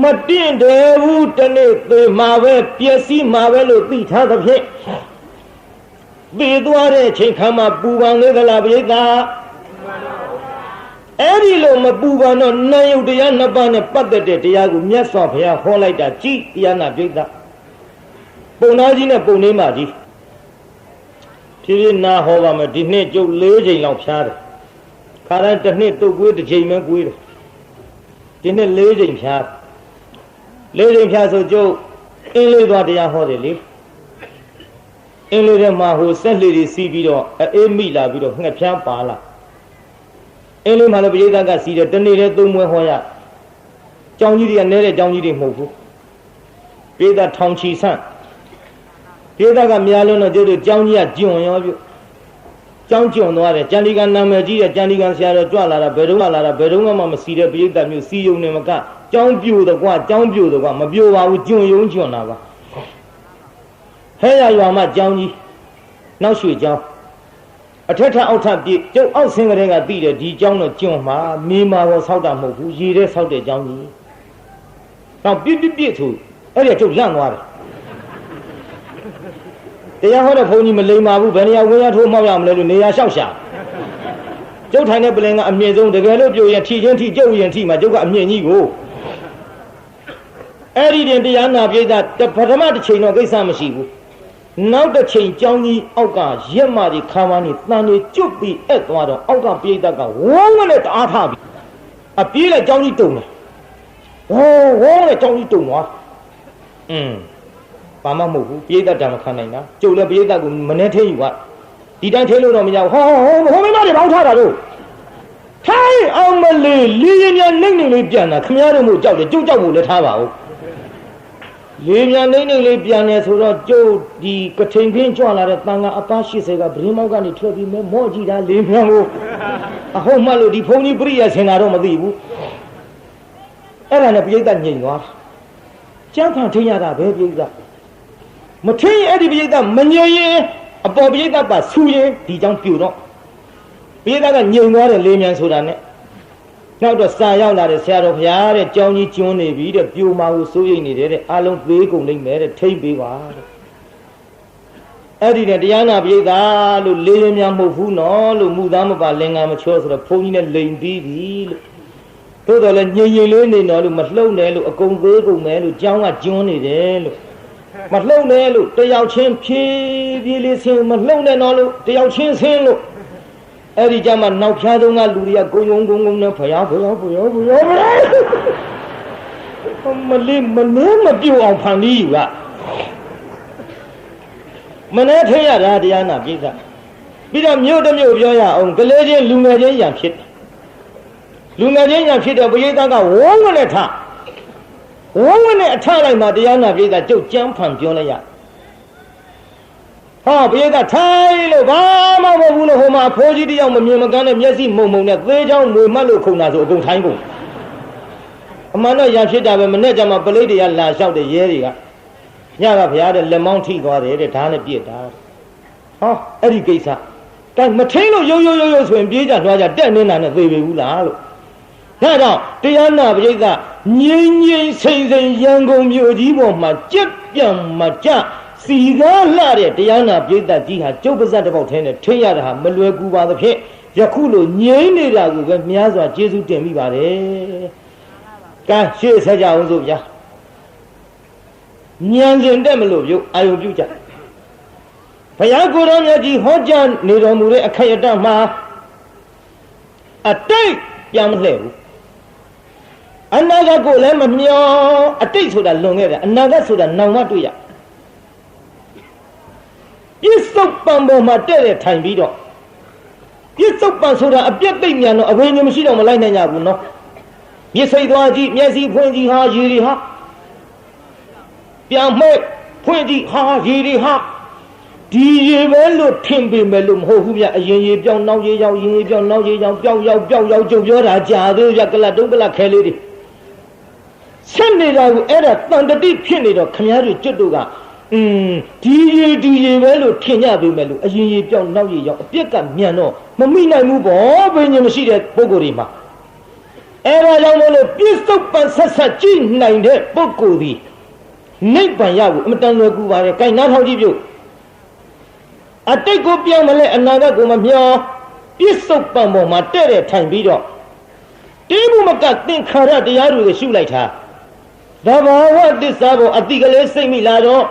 မတင့်တယ်ဘူးတနေ့သေမှာပဲပျက်စီးမှာပဲလို့သိထားသဖြင့်သေသွားတဲ့အချိန်ခါမှာပူပန်လေသလားပိဋကအဲ့ဒီလိုမပူပန်တော့နာယုတ်တရားနှစ်ပါးနဲ့ပတ်သက်တဲ့တရားကိုမြတ်စွာဘုရားဟောလိုက်တာကြည်တရားနာပိဋကပုံသားကြီးနဲ့ပုံလေးမကြီးဖြည်းဖြည်းနာဟောပါမယ်ဒီနှစ်ကျုပ်၄ချိန်လောက်ဖြားတယ်ခါတိုင်းတစ်နှစ်တုတ်ကွေးတစ်ချိန်ပဲကွေးတယ်ဒီနှစ်၄ချိန်ဖြားဆိုကျုပ်အင်းလေးသွားတရားဟောတယ်လေအင်းလေးထဲမှာဟိုဆက်လေတွေစီးပြီးတော့အေးမိလာပြီးတော့ငှက်ဖျားပါလာအင်းလေးမှာလည်းပရိသတ်ကစီးတယ်တနေ့တည်းသုံးမွဲဟောရကျောင်းကြီးတွေကနဲတဲ့ကျောင်းကြီးတွေမဟုတ်ဘူးပရိသတ်ထောင်ချီဆန့်ပရိသတ်ကများလုံးတော့ကျတို့ကျောင်းကြီးကကျွန်ရောပြုကျောင်းကျွန်သွားတယ်ကျန်ဒီကနာမည်ကြီးတဲ့ကျန်ဒီကဆရာတော်ကြွလာတာဘယ်တော့မှမစီတဲ့ပရိသတ်မျိုးစီယုံနေမကကျောင်းပြိုတော့ကွာမပြိုပါဘူးကျွန်ယုံကျွန်တာပါဟဲ့ရရွာမှာကျောင်းကြီးနောက်ရွှေကျောင်းအထက်ထအောက်ထပြည့်ကျုပ်အောက်ဆင်းကလေးကသိတယ်ဒီကျောင်းတော့ကျွန်မှာမြေမာပေါ်ဆောက်တာမဟုတ်ဘူးရေထဲဆောက်တဲ့ကျောင်းကြီးတော့ပြည့်ဆိုအဲ့ဒီကျုပ်လန့်သွားတယ် တရားဟောတဲ့ဘုန်းကြီးမလိမ္မာဘူးဘယ်နေရာဝင်ရထိုးမှောက်ရမလဲလို့နေရာလျှောက်ရှာကျုပ်ထိုင်တဲ့ပလင်ကအမြင့်ဆုံးတကယ်လို့ပြိုရင်ထိချင်းထိကျုပ်ရင်ထိမှာကျုပ်ကအမြင့်ကြီးကိုအဲ့ဒီတင်တရားနာပိဋကပထမတစ်ချိန်တော့ကိစ္စမရှိဘူးနောက်တစ်ချိန်ကြောင်းကြီးအောက်ကရက်မာကြီးခါမန်းကြီးတန်ကြီးကျွတ်ပြီးအဲ့သွားတော့အောက်ကပိဋကကဝုန်းကလေးတအားထားပြီးအပြေးနဲ့ကြောင်းကြီးတုံတယ်ဝုန်းနဲ့ကြောင်းကြီးတုံသွားဘာမှမဟုတ်ဘူးပိဋကဓမ္မခံနိုင်တာကျုပ်လည်းပိဋကကိုမနှဲထင်းယူပါဒီတိုင်းထင်းလို့တော့မရဘူးဟောမင်းမတွေဘောင်းထားတာတို့ထိုင်းအောင်မလေးလီရင်မြန်နှိမ့်နေလေးပြန်တာခမည်းတော်မို့ကြောက်တယ်ကျုပ်ကြောက်ဖို့လည်းထားပါဦးလေမြန်နှိမ့်နေလေးပြန်နေဆိုတော့ကျုပ်ဒီကထိန်ခင်းကြွလာတဲ့တန်ခါအပား80ကဗရင်မောက်ကနေထွက်ပြီးမော့ကြည့်တာလေမြန်ကိုအဟုတ်မှလို့ဒီဖုန်ကြီးပြိယဆင်တာတော့မသိဘူးအဲ့ဒါနဲ့ပိဋကညင်သွားကျန်းခံထင်းရတာပဲပိဋကမထင်းအဲ့ဒီပိဋကမညင်ရင်အပေါ်ပိဋကပါဆူရင်ဒီကြောင့်ပြူတော့ပိဋကညင်သွားတယ်လေမြန်ဆိုတာနဲ့နောက်တော့စာရောက်လာတဲ့ဆရာတော်ဘုရားတဲ့ကြောင်းကြီးကျွန်းနေပြီတဲ့ပြိုမာကိုစိုးရိမ်နေတယ်တဲ့အားလုံးသေးကုန်လိမ့်မယ်တဲ့ထိမ့်ပေးပါတဲ့အဲ့ဒီနဲ့တရားနာပိဋကလို့လေရင်များမဟုတ်ဘူးနော်လို့မူသားမပါလင်္ကာမချောဆိုတော့ဘုန်းကြီးနဲ့လိန်ပြီးပြီလို့သို့တော်လည်းညင်ရင်လေးနေတော့လို့မလှုပ်နဲ့လို့အကုန်သေးကုန်မယ်လို့ကြောင်းကကျွန်းနေတယ်လို့မလှုပ်နဲ့လို့တယောက်ချင်းဖြည်းဖြည်းလေးဆင်းမလှုပ်နဲ့တော့လို့တယောက်ချင်းဆင်းလို့အဲ့ဒီကြမှာနောက်ဖြားဆုံးကလူတွေကဂုံဂုံနဲ့ဖယားမလေးမနှဲမပြုတ်အောင်ဖန်ပြီးယူကမနှဲထည့်ရတာတရားနာပိဋကပြီးတော့မြို့တစ်မြို့ပြောရအောင်ကလေးချင်းလူငယ်ချင်းရံဖြစ်တယ်လူငယ်ချင်းရံဖြစ်တဲ့ပရိသတ်ကဝုန်းနဲ့ထဝုန်းနဲ့အထလိုက်မှတရားနာပိဋကကျုပ်ကြမ်းဖန်ပြောလိုက်ရဟောပိဋကထိုင်လို့ဘာမှမဟုတ်ဘူးလို့ဟိုမှာဖိုးကြီးတယောက်မမြင်မကန်းနဲ့မျက်စိမုံနဲ့သေးချောင်းငွေမှတ်လို့ခုန်တာဆိုအကုန်ထိုင်ကုန်အမှန်တော့ရံဖြစ်တာပဲမနဲ့ကြမှာပလိတ်တွေကလာလျှောက်တဲ့ရဲတွေကညကဘုရားတဲ့လက်မောင်းထိသွားတယ်တဲ့ဓာတ်နဲ့ပြစ်တာဟောအဲ့ဒီကိစ္စကဲမထင်းလို့ရိုးဆိုရင်ပြေးကြလွှားကြတက်နေတာနဲ့သေပြီဘူးလားလို့ဒါတော့တရားနာပိဋကငြိမ်ငြိမ်စိမ့်စိမ့်ရန်ကုန်မြို့ကြီးပေါ်မှာကြက်ပြန်မကြစီကားလှတဲ့တရားနာပိဋကကြီးဟာကျုပ်ပါဇက်တစ်ပေါက်ထဲနဲ့ထင်းရတာဟာမလွယ်ကူပါသဖြင့်ယခုလိုငြိမ်နေတာကိုပဲများစွာကျေးဇူးတင်မိပါတယ်ကဲရှေ့ဆက်ကြအောင်စို့ဗျာဉာဏ်ရှင်တက်မလို့ပြုအာယုပြုကြဘုရားကိုယ်တော်မြတ်ကြီးဟောကြားနေတော်မူတဲ့အခိုက်အတန့်မှာအတိတ်ပြန်မလှည့်ဘူးအနာဂတ်ကိုလည်းမမျောအတိတ်ဆိုတာလွန်ခဲ့တယ်အနာဂတ်ဆိုတာနောင်မှတွေ့ရပြစ္ဆုတ်ပံပေါ်မှာတဲ့တဲ့ထိုင်ပြီးတော့ပြစ္ဆုတ်ပံဆိုတာအပြက်သိမ့်မြန်တော့အဝိညာဉ်မရှိတော့မလိုက်နိုင်ကြဘူးနော်မျက်စိသွားကြည့်မျက်စိဖွင့်ကြည့်ဟာရေတွေဟာပြန်မဲ့ဖွင့်ကြည့်ဟာရေတွေဟာဒီရေပဲလို့ထင်ပေမဲ့လို့မဟုတ်ဘူးဗျအရင်ရေပြောင်းနောက်ရေရောက်ရင်ရေပြောင်းနောက်ရေရောက်ပျောက်ရောက်ကြုံပြောတာကြာသေးဗျကလတ်တုံးကလတ်ခဲလေးတွေဆက်နေတာကိုအဲ့ဒါတန်တတိဖြစ်နေတော့ခမည်းတော်ကျွတ်တို့ကဒီရေပဲလို့ထင်ကြပေမဲ့လို့အရင်ရေပြောင်းနောက်ရေရောက်အပြက်ကမြန်တော့မမိနိုင်ဘူးပေါ့ဘယ်ညမရှိတဲ့ပုဂ္ဂိုလ်တွေမှာအဲ့ဒါကြောင့်မို့လို့ပြစ္ဆုတ်ပန်ဆက်ကြည့်နိုင်တဲ့ပုဂ္ဂိုလ်ဒီနိဗ္ဗာန်ရဖို့အမတန်လွယ်ကူပါတယ်။ကိုင်နားထောင်ကြည့်ပြုအတိတ်ကိုပြောင်းမလဲအနာဂတ်ကိုမမျောပြစ္ဆုတ်ပံပေါ်မှာတဲ့တဲ့ထိုင်ပြီးတော့တင်းမှုမကသင်္ခါရတရားတွေကိုရှုလိုက်တာသဘာဝတစ္ဆာကိုအတိကလေးစိတ်မိလာတော့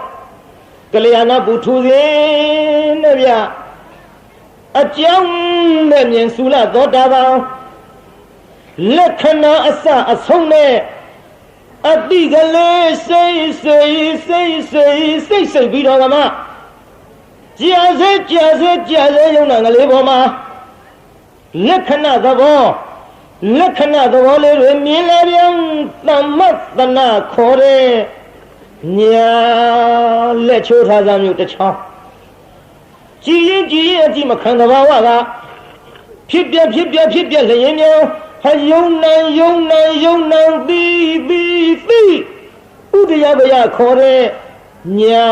ကလျာဏဘုထုစဉ်နဲ့ဗျအကြောင်းနဲ့မြင်စုလသောတာပန်လက္ခဏာအစအဆုံးနဲ့အတိကလေးစိတ်ပြီးတော့ကမှကြာစေယုံနာကလေးပေါ်မှာလက္ခဏာသဘောလေးတွေမြင်လာပြန်သမ္မတနာခေါ်တဲ့ညာလက်ချိုးထားစမ်းမျိုးတစ်ချောင်းကြည်ရင်အကြည့်မခံသဘာဝကဖြစ်ပြလျင်မြောင်းဟာယုံနိုင်ပြီးဥဒယဘယခေါ်တဲ့ညာ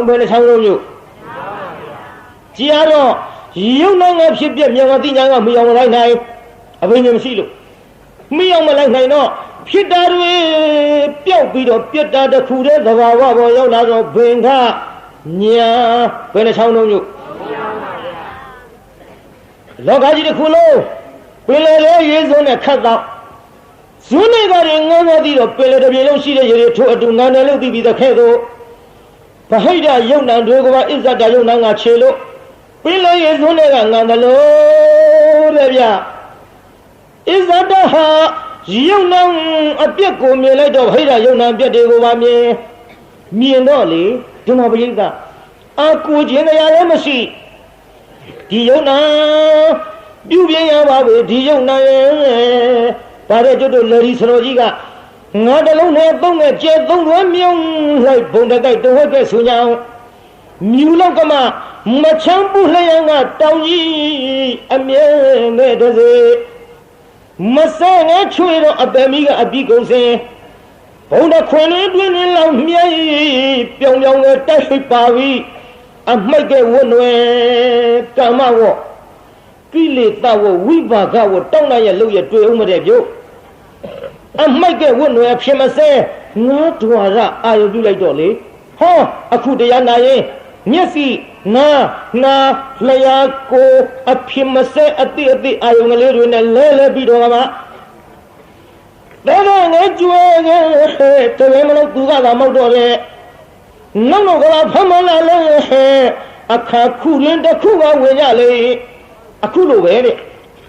ဘယ်နှချောင်းလုံးမျိုးကြည်ရတော့ယုံနိုင်ကဖြစ်ပြမြောင်းကတိညာကမယောင်မလိုက်နိုင်အဘိညာမရှိလို့မယောင်မလိုက်နိုင်တော့ဖြစ်တာတွေပျောက်ပြီးတော့ပြတ်တာတစ်ခုတည်းသဘာဝပေါ်ရောက်လာတော့ဘင်္ဂ ညာဘယ်နှချောင်းလုံးညို့လောကကြီးတစ်ခုလုံးပင်လယ်ထဲရေစုံနဲ့ခတ်တော့ဇွန်းတွေကတွေငန်းငန်းပြီးတော့ပင်လယ်တစ်ပြေလုံးရှိတဲ့ရေတွေထိုးအတူငန်းတယ်လို့ပြီးပြီးတဲ့ခဲ့တော့ဗဟိတယုံနံတွေကပါအစ္ဆဒယုံနံကခြေလို့ပင်လယ်ရေဇွန်းတွေကငန်းတယ်လို့တဲ့ဗျအစ္ဆဒဟာယုံနံအပြက်ကိုမြင်လိုက်တော့ဗဟိတယုံနံပြက်တွေကိုပါမြင်တော့လေဒီမှာပရိသတ်အာကိုခြင်းတရားလည်းမရှိဒီယုံနံပြုပြင်းရပါပဲဒီယုံနံရဲ့ဒါတဲ့ကျွတ်တို့လေဒီစတော်ကြီးကငါတလုံးနဲ့သုံးနဲ့ကျဲသုံးလွယ်မြုံလိုက်ဘုံတကိုက်တဝက်ကဲဆိုကြအောင်မြူလောက်ကမှမချမ်းပူလျံကတောင်ကြီးအမြဲနဲ့တစေမဆဲငယ်ချွေတော့အပယ်မီကအပြီးကုန်စင်ဘုံတခွင်လေးတွင်လောက်မြဲပြောင်ပြောင်နဲ့တိုက်ရှိပါပြီအမိုက်ကဲဝွနွယ်ကာမဝောကိလေသာဝဝိပါကဝတောင်းတရဲ့လို့ရတွေ့ဦးမတဲ့ပြုတ်အမိုက်ကဲဝွနွယ်ဖြစ်မစဲငါးဒွါရအာယုပြုလိုက်တော့လေဟောအခုတရားနာရင်မျက်စိနာလျှာကိုအဖြစ်မစဲအတိအာယုကလေးတွေနဲ့လဲပြီးတော့မှာဒါကငါကျွဲငယ်တကယ်မလို့သူကသာမောက်တော့တယ်နောက်ကဖမလာလဲအခါခုလင်းတစ်ခုကဝင်ကြလေအခုလိုပဲတဲ့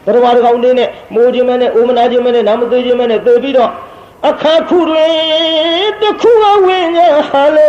တရားတော်ကောင်လေးနဲ့မိုးခြင်းမဲနဲ့အိုမနာခြင်းမဲနဲ့နာမသေးခြင်းမဲနဲ့သေပြီးတော့အခါခုတွင်တစ်ခုကဝင်ကြဟာလေ